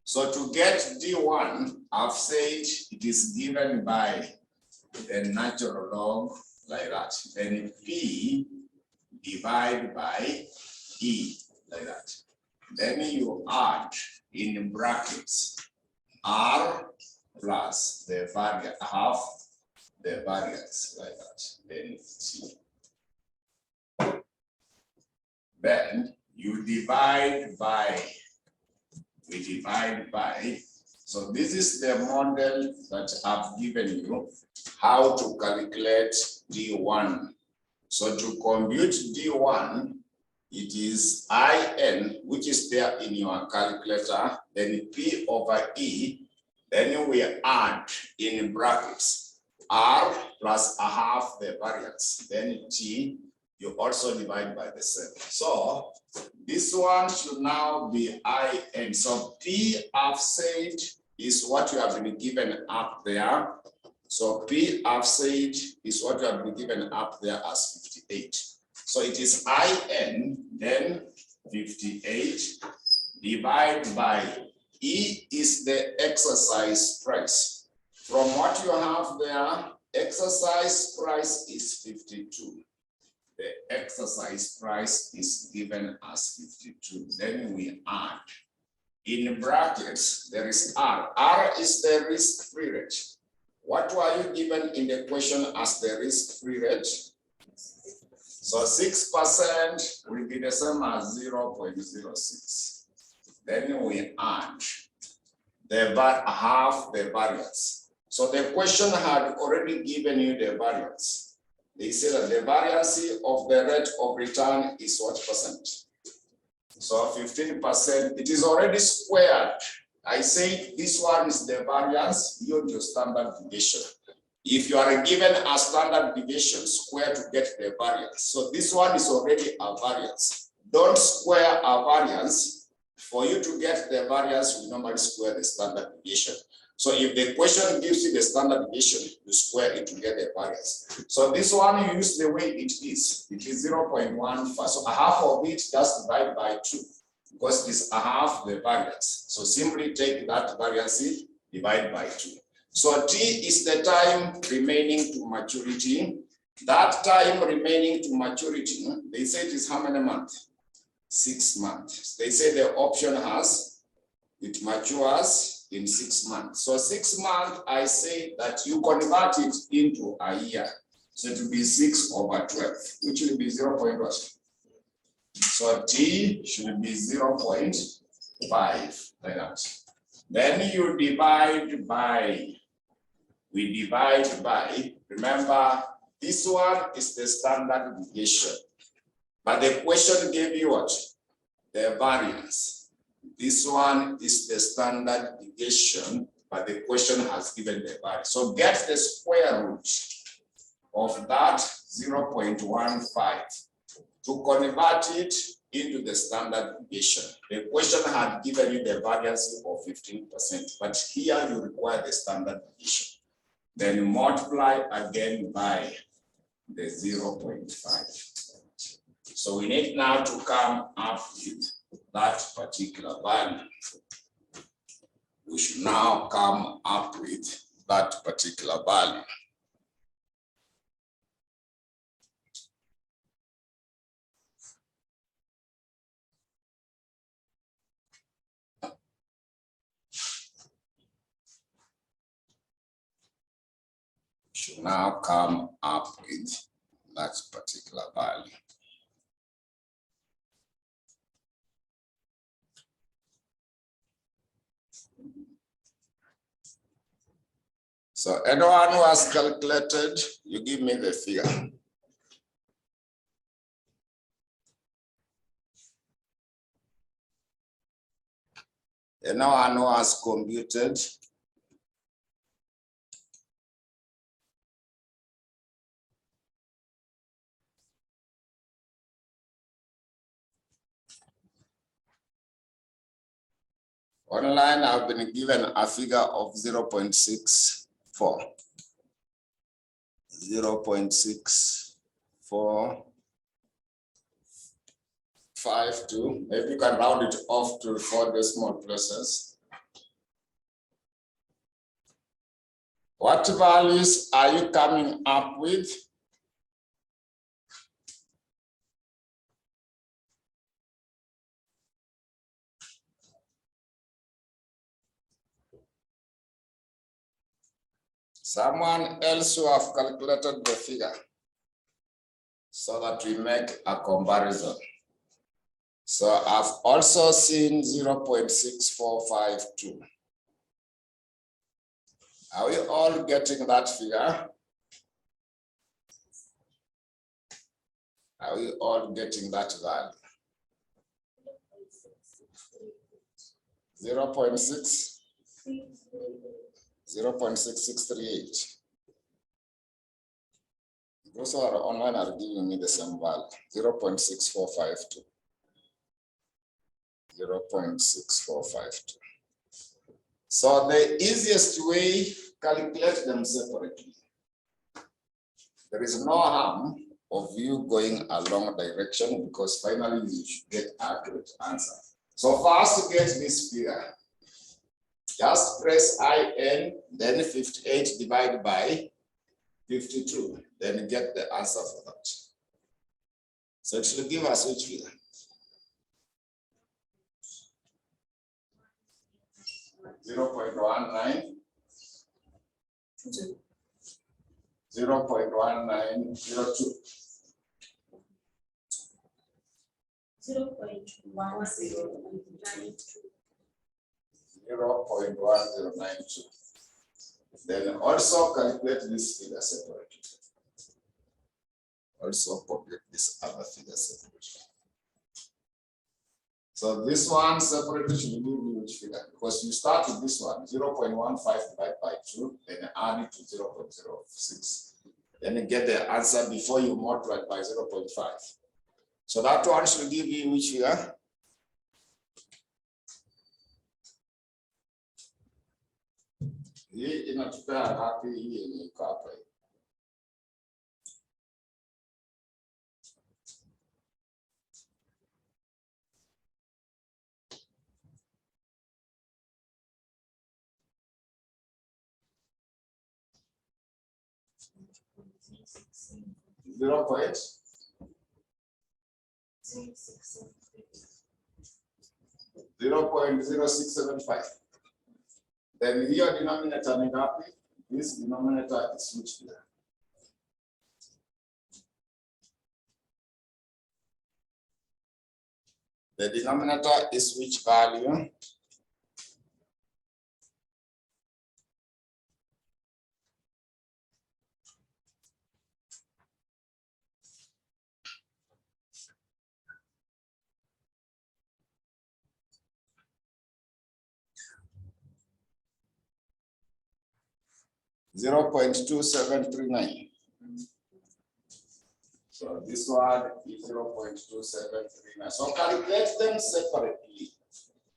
So to get D1, I've said it is given by the natural log like that. Then P divided by E like that. Then you add in brackets R plus the variance, half the variance like that. Then T. Then you divide by, we divide by. So this is the model that I've given you, how to calculate D1. So to compute D1, it is IN, which is there in your calculator, then P over E, then we add in brackets R plus a half the variance, then T, you also divide by the same. So this one should now be IN. So P I've said is what you have been given up there. So P I've said is what you have been given up there as 58. So it is IN, then 58 divided by E is the exercise price. From what you have there, exercise price is 52. The exercise price is given as 52. Then we add. In brackets, there is R. R is the risk-free rate. What were you given in the question as the risk-free rate? So 6% will be the same as 0.06. Then we add the half the variance. So the question had already given you the variance. They say that the variance of the rate of return is what percent? So 15%, it is already squared. I say this one is the variance beyond your standard deviation. If you are given a standard deviation, square to get the variance. So this one is already a variance. Don't square a variance. For you to get the variance, we normally square the standard deviation. So if the question gives you the standard deviation, you square it to get the variance. So this one, you use the way it is. It is 0.15. So a half of it, just divide by 2. Because it is a half the variance. So simply take that variance, divide by 2. So T is the time remaining to maturity. That time remaining to maturity, they say it is how many months? 6 months. They say the option has, it matures in 6 months. So 6 months, I say that you convert it into a year. So it will be 6 over 12, which will be 0.1. So T should be 0.5 like that. Then you divide by, we divide by, remember, this one is the standard deviation. But the question gave you what? The variance. This one is the standard deviation, but the question has given the variance. So get the square root of that 0.15 to convert it into the standard deviation. The question had given you the variance of 15%, but here you require the standard deviation. Then multiply again by the 0.5. So we need now to come up with that particular value. We should now come up with that particular value. Should now come up with that particular value. So anyone who has calculated, you give me the figure. Anyone who has computed, online, I've been given a figure of 0.64. 0.6452. Maybe you can round it off to 4 decimal places. What values are you coming up with? Someone else who have calculated the figure so that we make a comparison. So I've also seen 0.6452. Are we all getting that figure? Are we all getting that value? 0.6638. Those who are online are giving me the same value, 0.6452. 0.6452. So the easiest way, calculate them separately. There is no harm of you going a long direction because finally you should get accurate answer. So for us to get this figure, just press IN, then 58 divided by 52, then get the answer for that. So it should give us which figure? 0.19. 0.1902. 0.1092. Then also calculate this figure separately. Also calculate this other figure separately. So this one separately should give you which figure? Because you start with this one, 0.15 divided by 2, then add it to 0.06. Then you get the answer before you multiply by 0.5. So that one should give you which figure? Hii inatupea hapi hii yenye iko hapa. 0.0675. Then here denominator ni ngapi? This denominator is which here? The denominator is which value? $0.2739. So this one is 0.2739. So calculate them separately.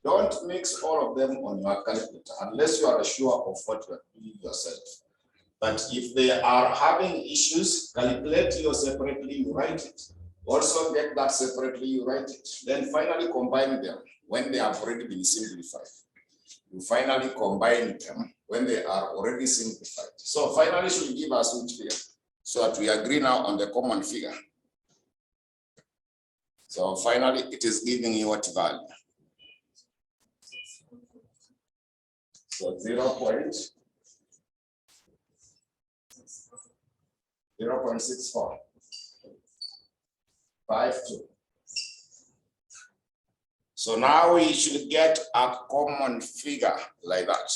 Don't mix all of them on your calculator unless you are sure of what you are doing yourself. But if they are having issues, calculate yours separately, you write it. Also get that separately, you write it. Then finally combine them when they have already been simplified. You finally combine them when they are already simplified. So finally should give us which figure, so that we agree now on the common figure. So finally it is giving you what value? So 0.6452. So now we should get a common figure like that.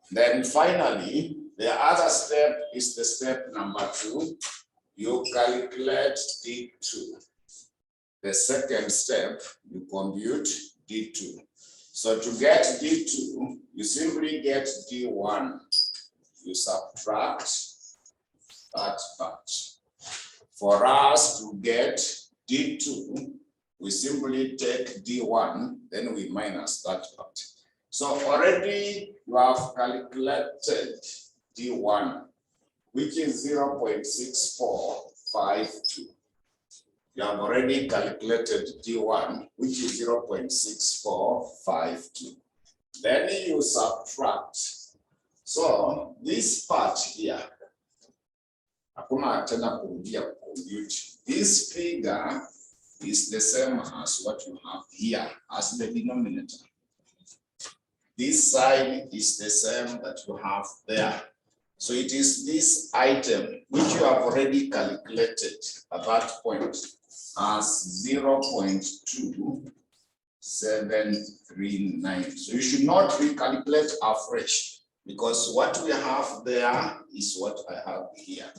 Then finally, the other step is the step number 2. You calculate D2. The second step, you compute D2. So to get D2, you simply get D1. You subtract that part. For us to get D2, we simply take D1, then we minus that part. So already you have calculated D1, which is 0.6452. You have already calculated D1, which is 0.6452. Then you subtract. So this part here, this figure is the same as what you have here as the denominator. This side is the same that you have there. So it is this item which you have already calculated at that point as 0.2739. So you should not recalculate afresh, because what we have there is what I have here.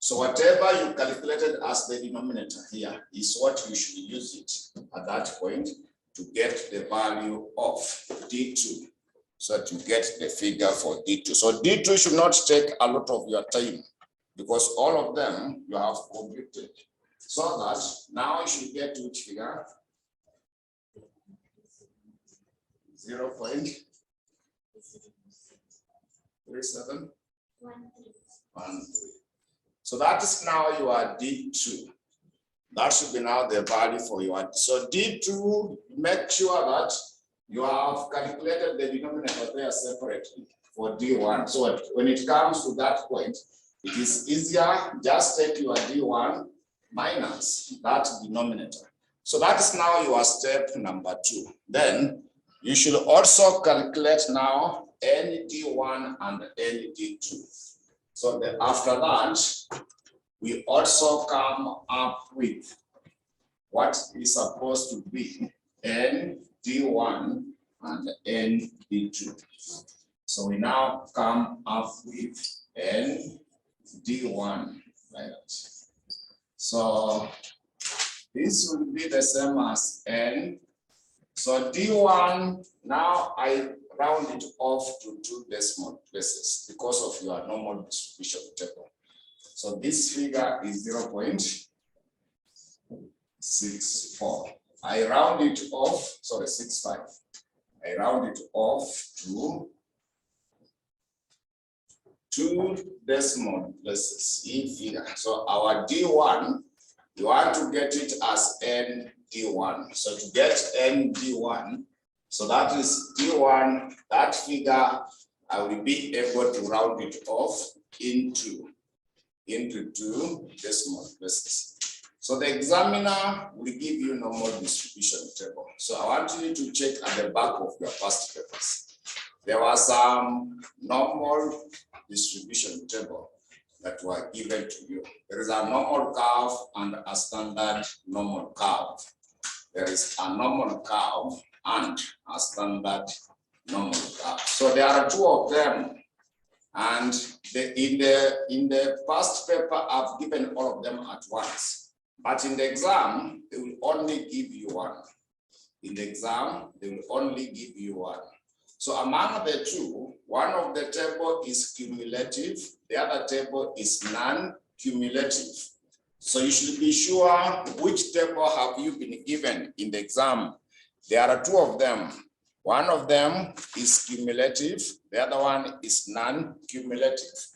So whatever you calculated as the denominator here is what you should use it at that point to get the value of D2. So that you get the figure for D2. So D2 should not take a lot of your time, because all of them you have computed. So that now you should get which figure? 0.3713. So that is now your D2. That should be now the value for your. So D2, make sure that you have calculated the denominator there separately for D1. So when it comes to that point, it is easier. Just take your D1 minus that denominator. So that is now your step number 2. Then you should also calculate now ND1 and ND2. So after that, we also come up with what is supposed to be ND1 and ND2. So we now come up with ND1 like that. So this will be the same as N. So D1, now I round it off to 2 decimal places because of your normal distribution table. So this figure is 0.64. I round it off, sorry, 65. I round it off to 2 decimal places in figure. So our D1, you want to get it as ND1. So to get ND1, so that is D1, that figure, I will be able to round it off into 2 decimal places. So the examiner will give you normal distribution table. So I want you to check at the back of your past papers. There was some normal distribution table that were given to you. There is a normal curve and a standard normal curve. There is a normal curve and a standard normal curve. So there are 2 of them. And in the past paper, I've given all of them at once. But in the exam, they will only give you 1. In the exam, they will only give you 1. So among the 2, one of the table is cumulative, the other table is non-cumulative. So you should be sure which table have you been given in the exam. There are 2 of them. One of them is cumulative, the other one is non-cumulative.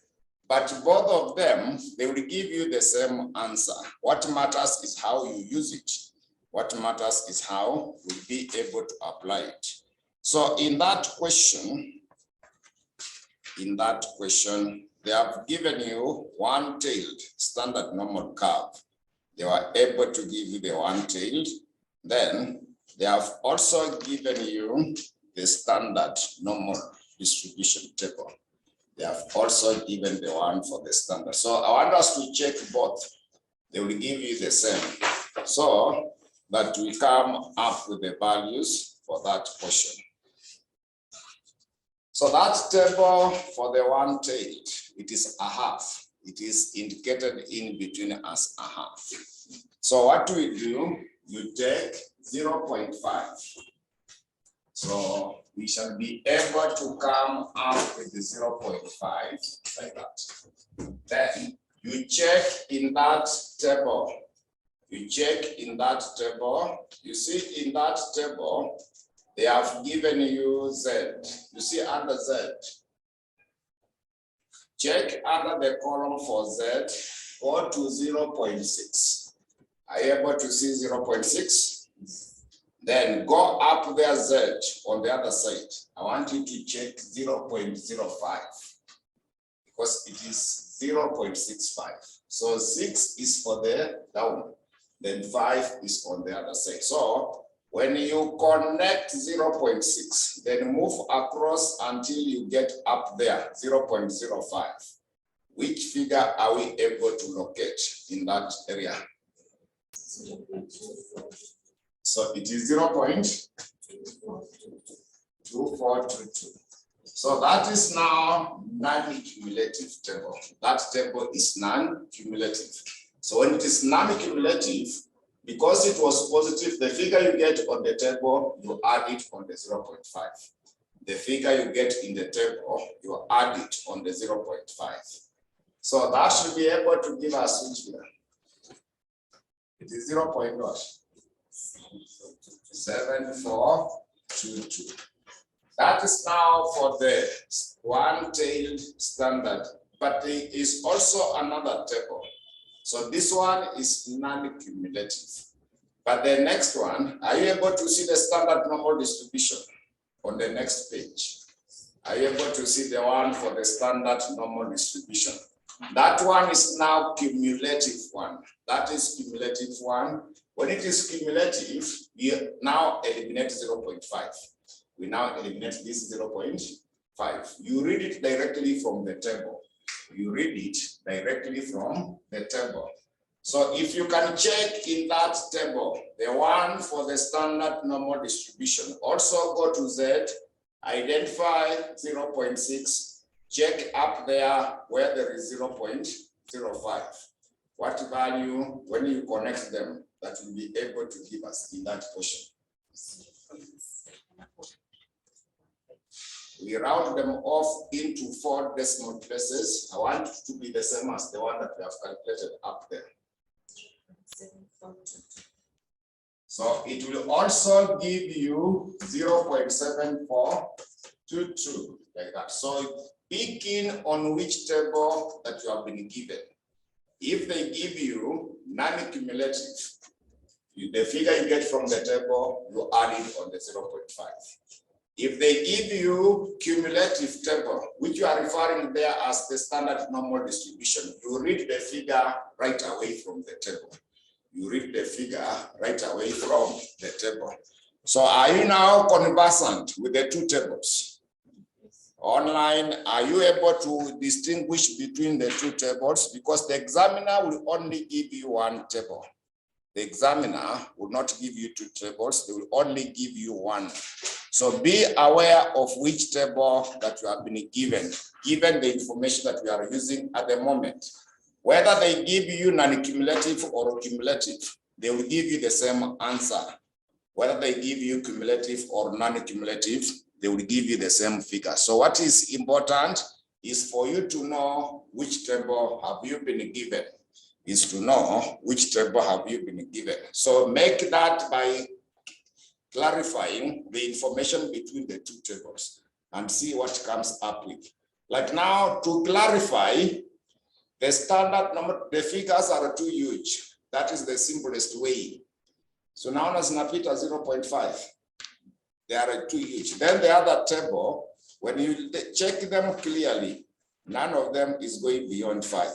But both of them, they will give you the same answer. What matters is how you use it. What matters is how we'll be able to apply it. So in that question, they have given you one-tailed standard normal curve. They were able to give you the one-tailed. Then they have also given you the standard normal distribution table. They have also given the one for the standard. So I want us to check both. They will give you the same. So that we come up with the values for that portion. So that table for the one-tailed, it is a half. It is indicated in between as a half. So what do we do? You take 0.5. So we shall be able to come up with the 0.5 like that. Then you check in that table. You check in that table. You see in that table, they have given you Z. You see under Z. Check under the column for Z, go to 0.6. Are you able to see 0.6? Then go up there Z on the other side. I want you to check 0.05 because it is 0.65. So 6 is for the down, then 5 is on the other side. So when you connect 0.6, then move across until you get up there, 0.05. Which figure are we able to locate in that area? So it is 0.2422. So that is now non-cumulative table. That table is non-cumulative. So when it is non-cumulative, because it was positive, the figure you get on the table, you add it on the 0.5. The figure you get in the table, you add it on the 0.5. So that should be able to give us which figure? It is 0.7422. That is now for the one-tailed standard, but there is also another table. So this one is non-cumulative. But the next one, are you able to see the standard normal distribution on the next page? Are you able to see the one for the standard normal distribution? That one is now cumulative one. That is cumulative one. When it is cumulative, we now eliminate 0.5. We now eliminate this 0.5. You read it directly from the table. You read it directly from the table. So if you can check in that table, the one for the standard normal distribution, also go to Z, identify 0.6, check up there where there is 0.05. What value, when you connect them, that will be able to give us in that portion. We round them off into 4 decimal places. I want it to be the same as the one that we have calculated up there. So it will also give you 0.7422 like that. So pick in on which table that you have been given. If they give you non-cumulative, the figure you get from the table, you add it on the 0.5. If they give you cumulative table, which you are referring there as the standard normal distribution, you read the figure right away from the table. You read the figure right away from the table. So are you now conversant with the two tables? Online, are you able to distinguish between the two tables? Because the examiner will only give you one table. The examiner will not give you two tables, they will only give you one. So be aware of which table that you have been given the information that we are using at the moment. Whether they give you non-cumulative or cumulative, they will give you the same answer. Whether they give you cumulative or non-cumulative, they will give you the same figure. So what is important is for you to know which table have you been given. Is to know which table have you been given. So make that by clarifying the information between the two tables and see what comes up with. Like now, to clarify, the standard number, the figures are too huge. That is the simplest way. So now as Napita 0.5, they are too huge. Then the other table, when you check them clearly, none of them is going beyond 5.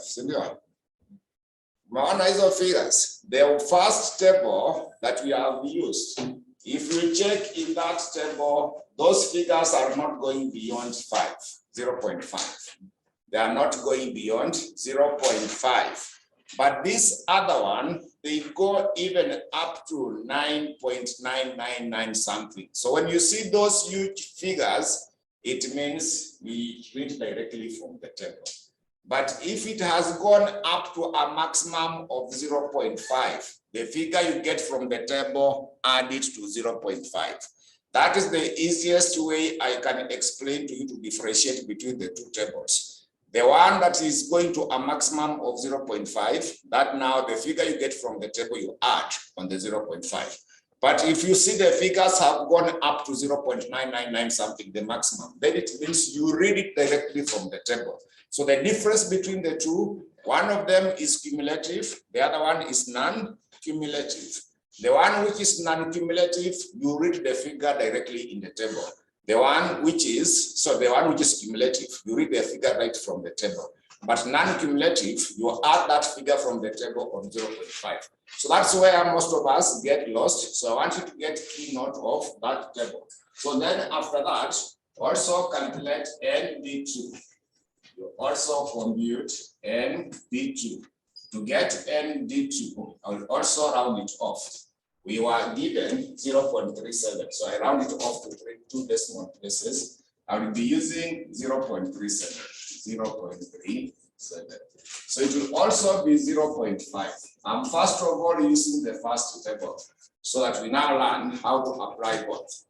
Figures, the first table that we have used, if you check in that table, those figures are not going beyond 0.5. They are not going beyond 0.5. But this other one, they go even up to 9.999 something. So when you see those huge figures, it means we read directly from the table. But if it has gone up to a maximum of 0.5, the figure you get from the table, add it to 0.5. That is the easiest way I can explain to you to differentiate between the two tables. The one that is going to a maximum of 0.5, that now the figure you get from the table you add on the 0.5. But if you see the figures have gone up to 0.999 something, the maximum, then it means you read it directly from the table. So the difference between the two, one of them is cumulative, the other one is non-cumulative. The one which is non-cumulative, you read the figure directly in the table. The one which is cumulative, you read the figure right from the table. But non-cumulative, you add that figure from the table on 0.5. So that's where most of us get lost. So I want you to get key note of that table. So then after that, also calculate ND2. You also compute ND2. To get ND2, I will also round it off. We were given 0.37, so I round it off to two decimal places. I will be using 0.37. So it will also be 0.5. I'm first of all using the first table so that we now learn how to apply both.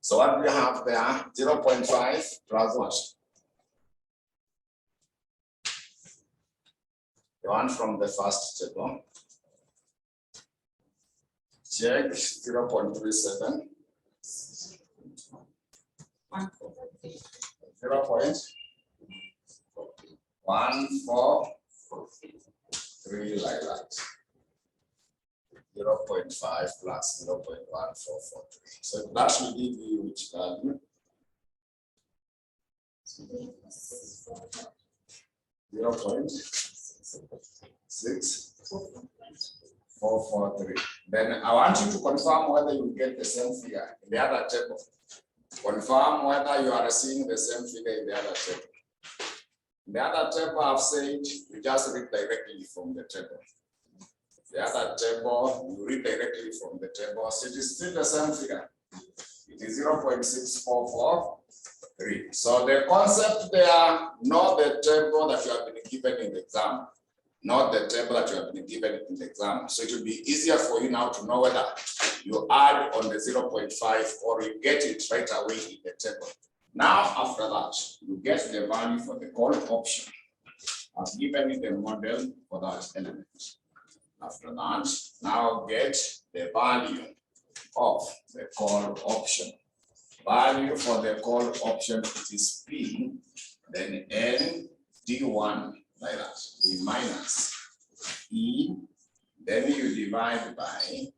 So what do we have there? 0.5 plus what? The one from the first table. Check 0.37. 0.143 like that. 0.5 plus 0.1443. So that will give you which value? 0.6443. Then I want you to confirm whether you get the same figure in the other table. Confirm whether you are seeing the same figure in the other table. In the other table, I've said you just read directly from the table. The other table, you read directly from the table. So it is still the same figure. It is 0.6443. So the concept there, not the table that you have been given in the exam. Not the table that you have been given in the exam. So it will be easier for you now to know whether you add on the 0.5 or you get it right away in the table. Now, after that, you get the value for the call option. I've given you the model for that element. After that, now get the value of the call option. Value for the call option, it is P, then N D1. Like that, we minus E, then you divide by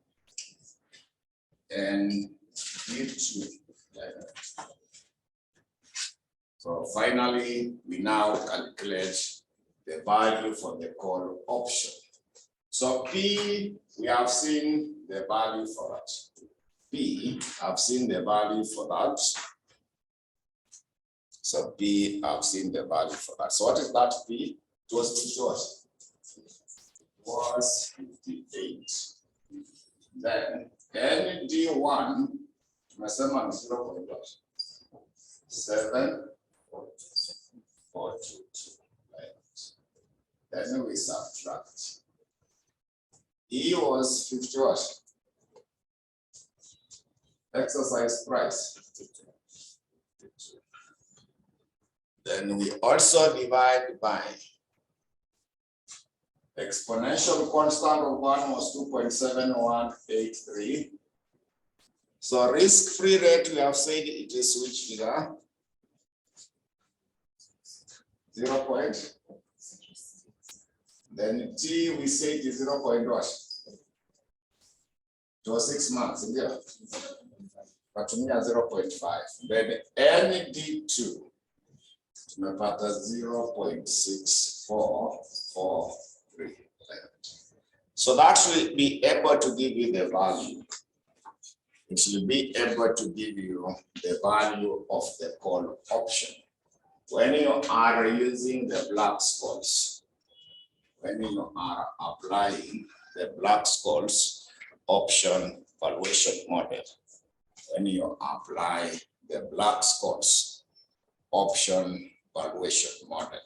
ND2, like that. So finally, we now calculate the value for the call option. So P, we have seen the value for that. P, I've seen the value for that. So P, I've seen the value for that. So what is that P? It was 58. Then ND1, tunasema ni 0.742. Then we subtract. E was 50 what? Exercise price. Then we also divide by exponential constant of 1 was 2.7183. So risk-free rate, we have said it is which figure? 0 point. Then T, we say it is 0 point what? It was 6 months, yeah. But to me, 0.5. Then ND2, tumepata 0.6443. So that will be able to give you the value. It will be able to give you the value of the call option. When you are using the black spots, when you are applying the Black-Scholes option valuation model. When you apply the Black-Scholes option valuation model.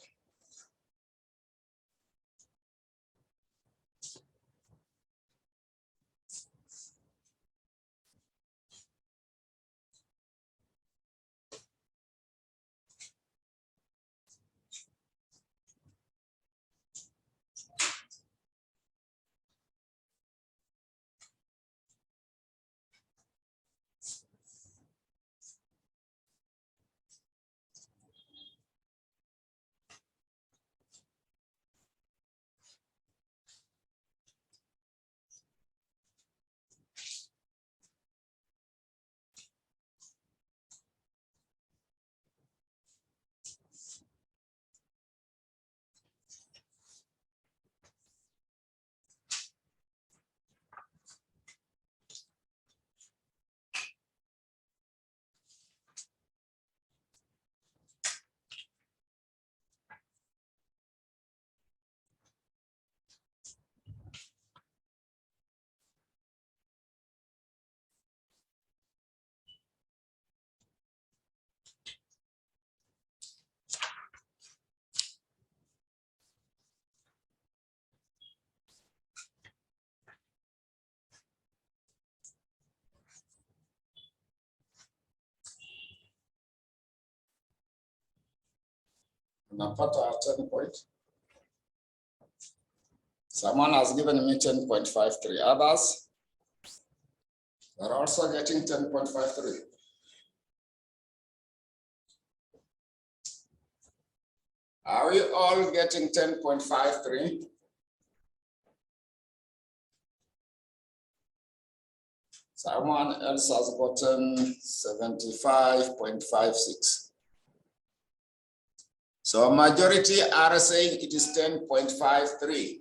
Napata 10 point. Someone has given me 10.53. Others are also getting 10.53. Are we all getting 10.53? Someone else has gotten 75.56. So majority are saying it is 10.53.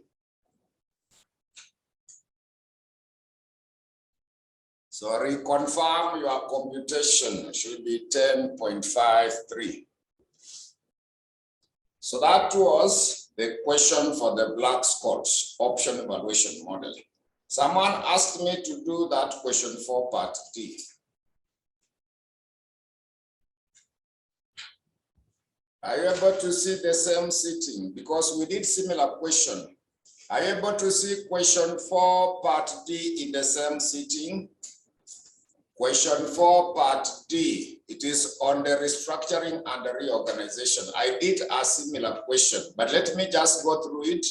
So reconfirm your computation should be 10.53. So that was the question for the Black-Scholes option evaluation model. Someone asked me to do that question for part D. Are you able to see the same sitting? Because we did similar question. Are you able to see question 4 part D in the same sitting? Question 4 part D, it is on the restructuring and the reorganization. I did a similar question, but let me just go through it.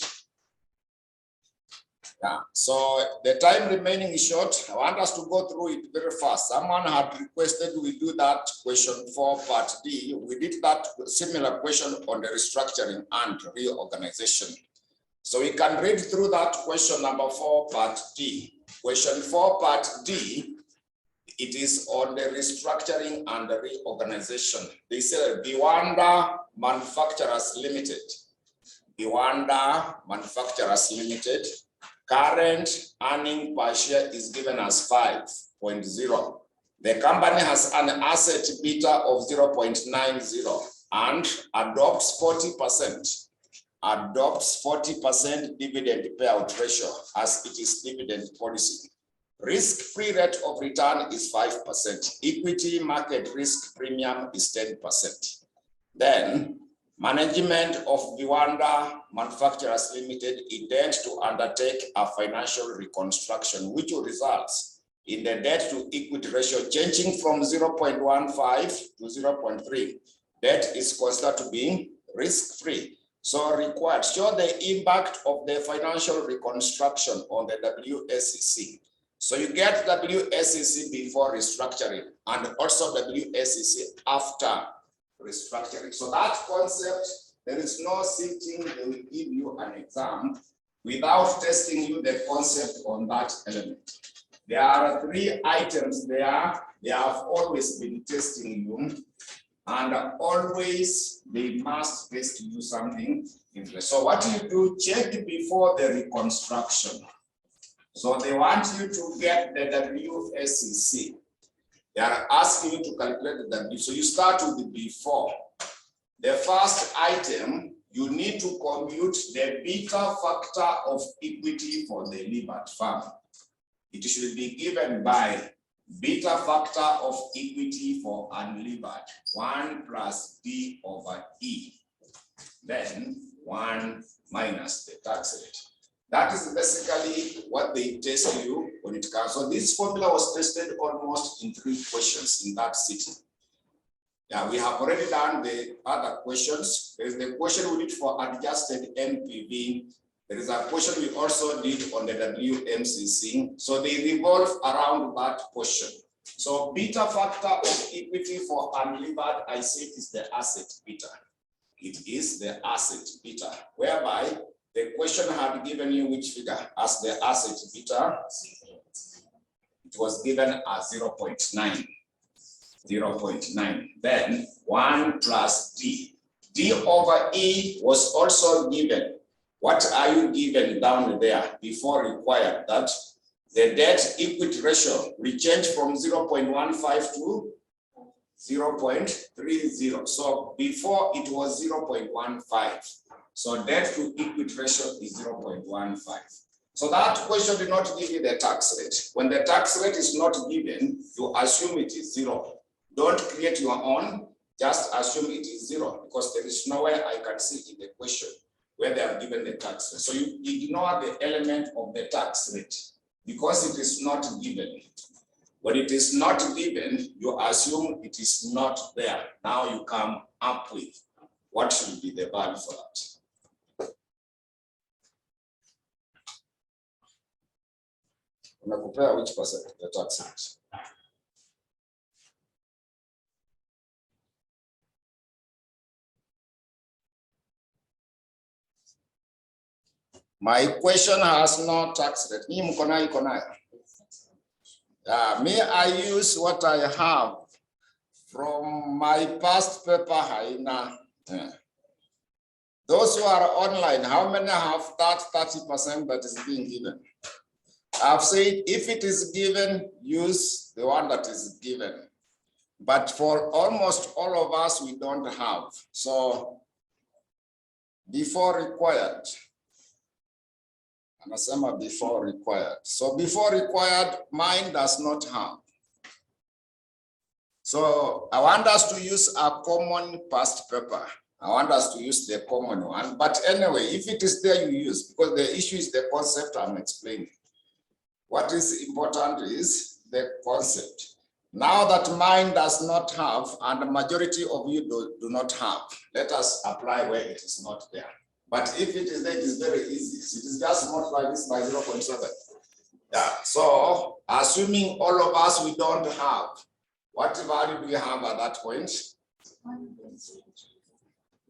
Yeah, so the time remaining is short. I want us to go through it very fast. Someone had requested we do that question 4 part D. We did that similar question on the restructuring and reorganization. So we can read through that question number 4 part D. Question 4 part D, it is on the restructuring and the reorganization. They say Viwanda Manufacturers Limited. Viwanda Manufacturers Limited. Current earning per share is given as 5.0. The company has an asset beta of 0.90 and adopts 40% dividend payout ratio as it is dividend policy. Risk-free rate of return is 5%. Equity market risk premium is 10%. Then management of Viwanda Manufacturers Limited intends to undertake a financial reconstruction, which will result in the debt to equity ratio changing from 0.15 to 0.3. Debt is considered to be risk-free. So required, show the impact of the financial reconstruction on the WSEC. So you get WSEC before restructuring and also WSEC after restructuring. So that concept, there is no sitting, they will give you an exam without testing you the concept on that element. There are 3 items there. They have always been testing you, and always they must test you something interesting. So what you do, check before the reconstruction. So they want you to get the WSEC. They are asking you to calculate the W. So you start with the before. The first item, you need to compute the beta factor of equity for the levered firm. It should be given by beta factor of equity for unlevered, 1 plus D over E, then 1 minus the tax rate. That is basically what they test you when it comes. So this formula was tested almost in 3 questions in that sitting. Yeah, we have already done the other questions. There is the question we did for adjusted NPV. There is a question we also did on the WMCC. So they revolve around that question. So beta factor of equity for unlevered, I said, is the asset beta. It is the asset beta, whereby the question had given you which figure as the asset beta. It was given as 0.9. 0.9. Then 1 plus D. D over E was also given. What are you given down there before required? That the debt equity ratio will change from 0.15 to 0.30. So before it was 0.15. So debt to equity ratio is 0.15. So that question did not give you the tax rate. When the tax rate is not given, you assume it is 0. Don't create your own, just assume it is 0, because there is nowhere I can see in the question where they have given the tax rate. So you ignore the element of the tax rate because it is not given. When it is not given, you assume it is not there. Now you come up with what should be the value for that. Compare which percent the tax rate. My question has no tax rate. Me, I use what I have from my past paper. Those who are online, how many have that 30% that is being given? I've said if it is given, use the one that is given. But for almost all of us, we don't have. So before required. Anasema before required. So before required, mine does not have. So I want us to use a common past paper. I want us to use the common one. But anyway, if it is there, you use, because the issue is the concept I'm explaining. What is important is the concept. Now that mine does not have, and the majority of you do not have, let us apply where it is not there. But if it is there, it is very easy. It is just multiply this by 0.7. Yeah. So assuming all of us we don't have, what value do we have at that point?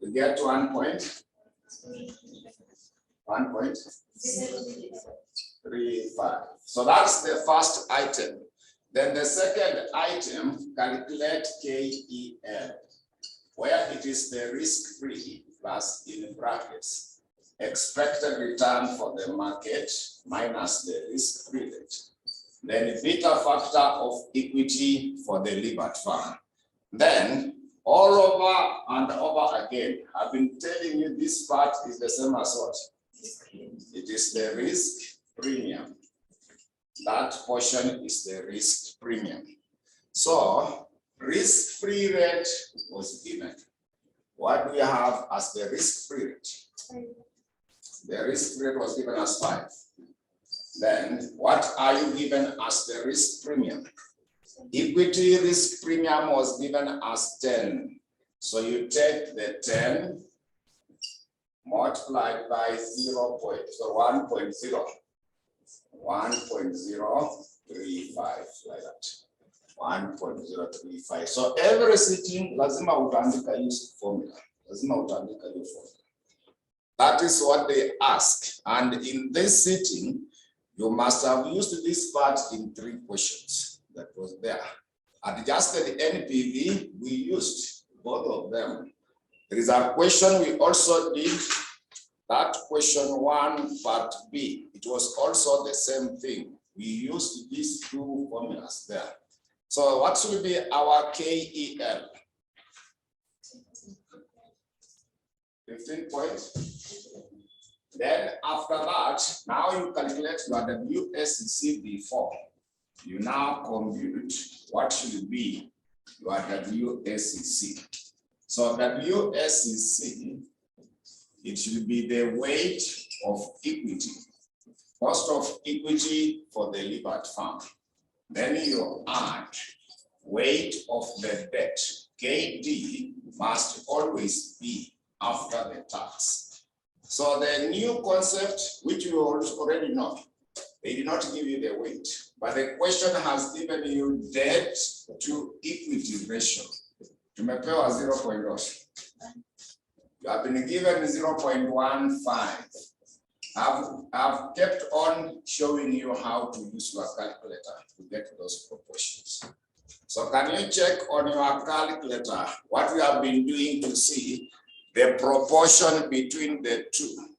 We get to 1.35. So that's the first item. Then the second item, calculate KEL, where it is the risk-free plus in brackets, expected return for the market minus the risk-free rate. Then beta factor of equity for the levered firm. Then all over and over again, I've been telling you this part is the same as what? It is the risk premium. That portion is the risk premium. So risk-free rate was given. What do we have as the risk-free rate? The risk-free rate was given as 5. Then what are you given as the risk premium? Equity risk premium was given as 10. So you take the 10 multiplied by 0. So 1.0. 1.035 like that. 1.035. So every sitting, lazima utaandika use formula. Lazima utaandika use formula. That is what they ask. And in this sitting, you must have used this part in 3 questions that was there. Adjusted NPV, we used both of them. There is a question we also did, that question 1 part B. It was also the same thing. We used these 2 formulas there. So what should be our KEL? 15%. 15 points. Then after that, now you calculate your WSCC before. You now compute what should be your WSCC. So WSCC, it should be the weight of equity, cost of equity for the delivered farm. Then you add weight of the debt. KD must always be after the tax. So the new concept, which you already know, they did not give you the weight, but the question has given you debt to equity ratio. Tumepewa 0.1. You have been given 0.15. I've kept on showing you how to use your calculator to get those proportions. So can you check on your calculator what we have been doing to see the proportion between the two?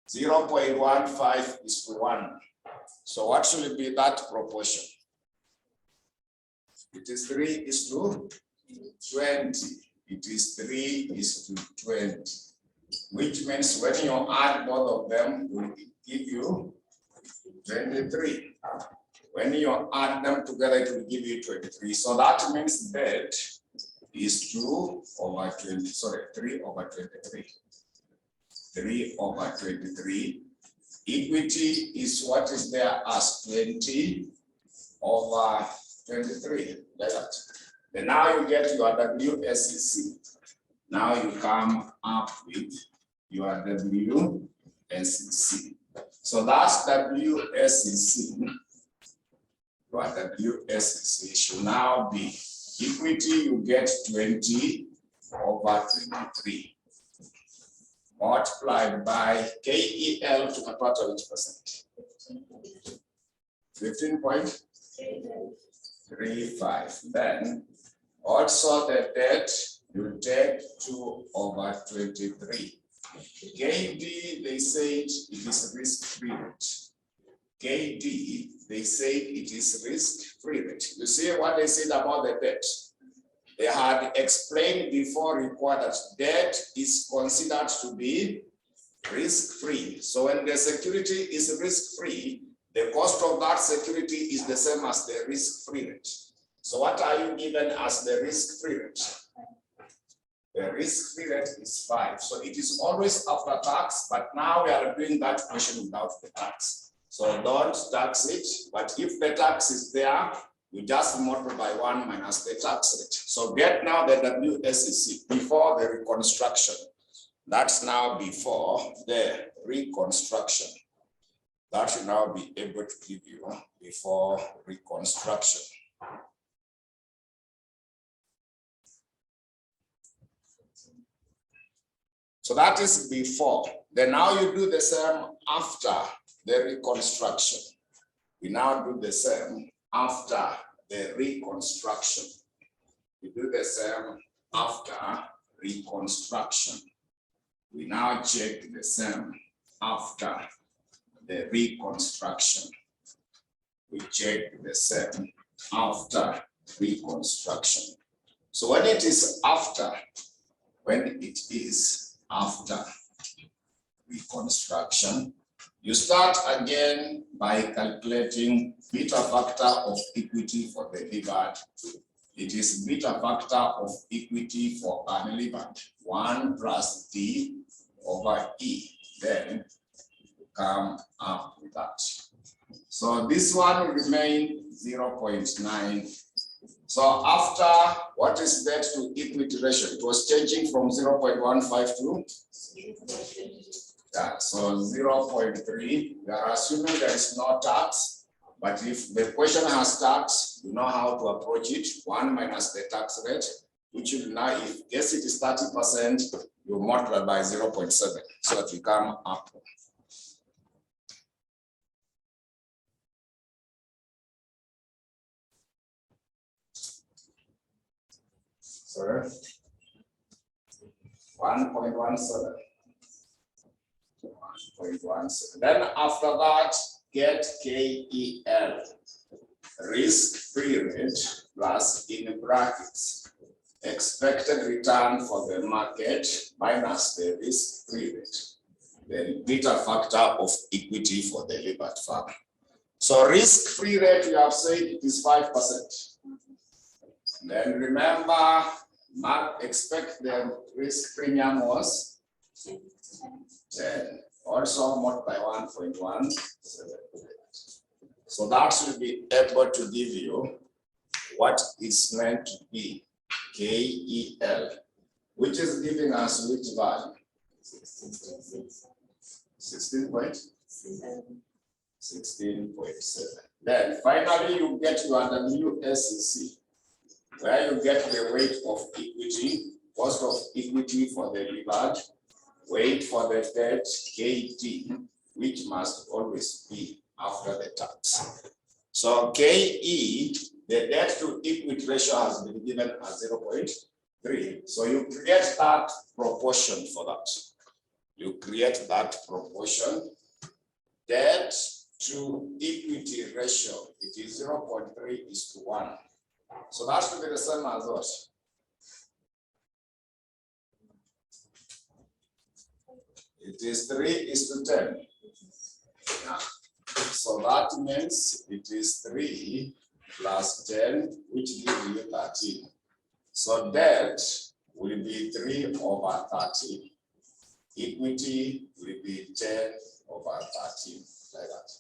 0.15 is to 1. So what should be that proportion? It is 3 is to 20. It is 3 is to 20. Which means when you add both of them, it will give you 23. When you add them together, it will give you 23. So that means debt is 2 over 20. Sorry, 3 over 23. 3 over 23. Equity is what is there as 20 over 23. Like that. Then now you get your WSCC. Now you come up with your WSCC. So that's WSCC. Your WSCC should now be equity, you get 20 over 23. Multiplied by KEL to kapata which percent? 15.35. Then also the debt, you take 2 over 23. KD, they said it is risk-free rate. KD, they said it is risk-free rate. You see what they said about the debt? They had explained before required that debt is considered to be risk-free. So when the security is risk-free, the cost of that security is the same as the risk-free rate. So what are you given as the risk-free rate? The risk-free rate is 5. So it is always after tax, but now we are doing that question without the tax. So don't tax it, but if the tax is there, you just multiply by 1 minus the tax rate. So get now the WSCC before the reconstruction. That's now before the reconstruction. That should now be able to give you before reconstruction. So that is before. Then now you do the same after the reconstruction. We now do the same after the reconstruction. We do the same after reconstruction. We now check the same after the reconstruction. We check the same after reconstruction. So when it is after reconstruction, you start again by calculating beta factor of equity for the delivered. It is beta factor of equity for undelivered. 1 plus D over E. Then you come up with that. So this one will remain 0.9. So after, what is debt to equity ratio? It was changing from 0.15 to? Yeah, so 0.3. We are assuming there is no tax, but if the question has tax, you know how to approach it. 1 minus the tax rate, which will now, if guess it is 30%, you multiply by 0.7, so that you come up. Sorry, 1.17. 1.17. Then after that, get KEL, risk-free rate plus in brackets expected return for the market minus the risk-free rate, the beta factor of equity for the levered firm. So risk-free rate, we have said it is 5%. Then remember, expect the risk premium was 10. Also multiply 1.1. So that should be able to give you what is meant to be KEL, which is giving us which value? 16.7. Then finally you get your WSEC, where you get the weight of equity, cost of equity for the levered, weight for the debt, KT, which must always be after the tax. So KE, the debt to equity ratio has been given as 0.3. So you create that proportion for that. You create that proportion. Debt to equity ratio, it is 0.3:1. So that should be the same as what? It is 3:10. Yeah. So that means it is 3 plus 10, which gives you 13. So debt will be 3/13. Equity will be 10/13, like that.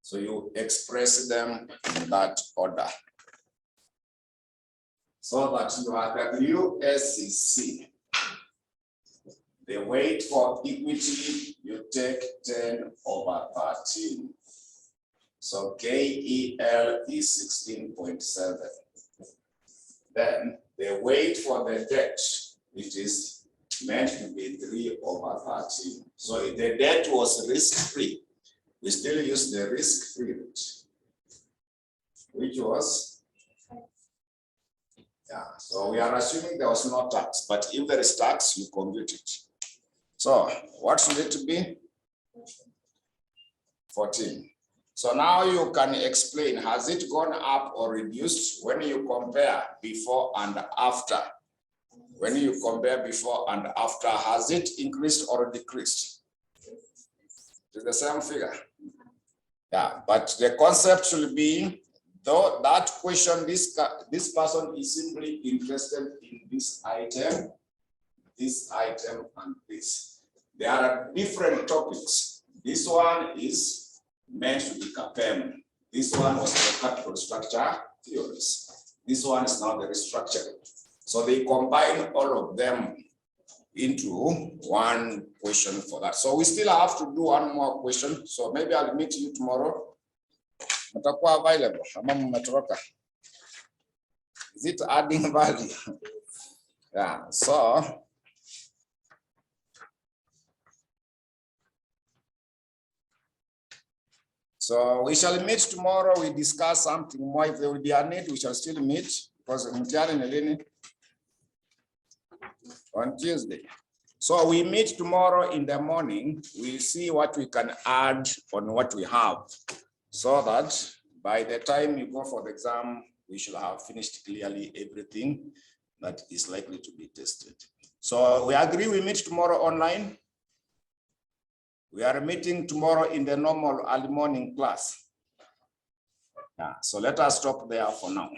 So you express them in that order. So that you have WSEC. The weight for equity, you take 10/13. So KEL is 16.7. Then the weight for the debt, it is meant to be 3/13. So if the debt was risk-free, we still use the risk-free rate, which was, yeah. So we are assuming there was no tax, but if there is tax, you compute it. So what should it be? 14. So now you can explain, has it gone up or reduced when you compare before and after? When you compare before and after, has it increased or decreased? It's the same figure. Yeah, but the concept should be, though that question, this person is simply interested in this item, and this. There are different topics. This one is meant to be CAPM. This one was the capital structure theories. This one is now the restructuring. So they combine all of them into one question for that. So we still have to do one more question. So maybe I'll meet you tomorrow. Mtakuwa available. Is it adding value? Yeah, so we shall meet tomorrow. We discuss something more. If there will be a need, we shall still meet because on Tuesday. So we meet tomorrow in the morning. We'll see what we can add on what we have, so that by the time you go for the exam, we should have finished clearly everything that is likely to be tested. So we agree we meet tomorrow online. We are meeting tomorrow in the normal early morning class. Yeah, so let us stop there for now.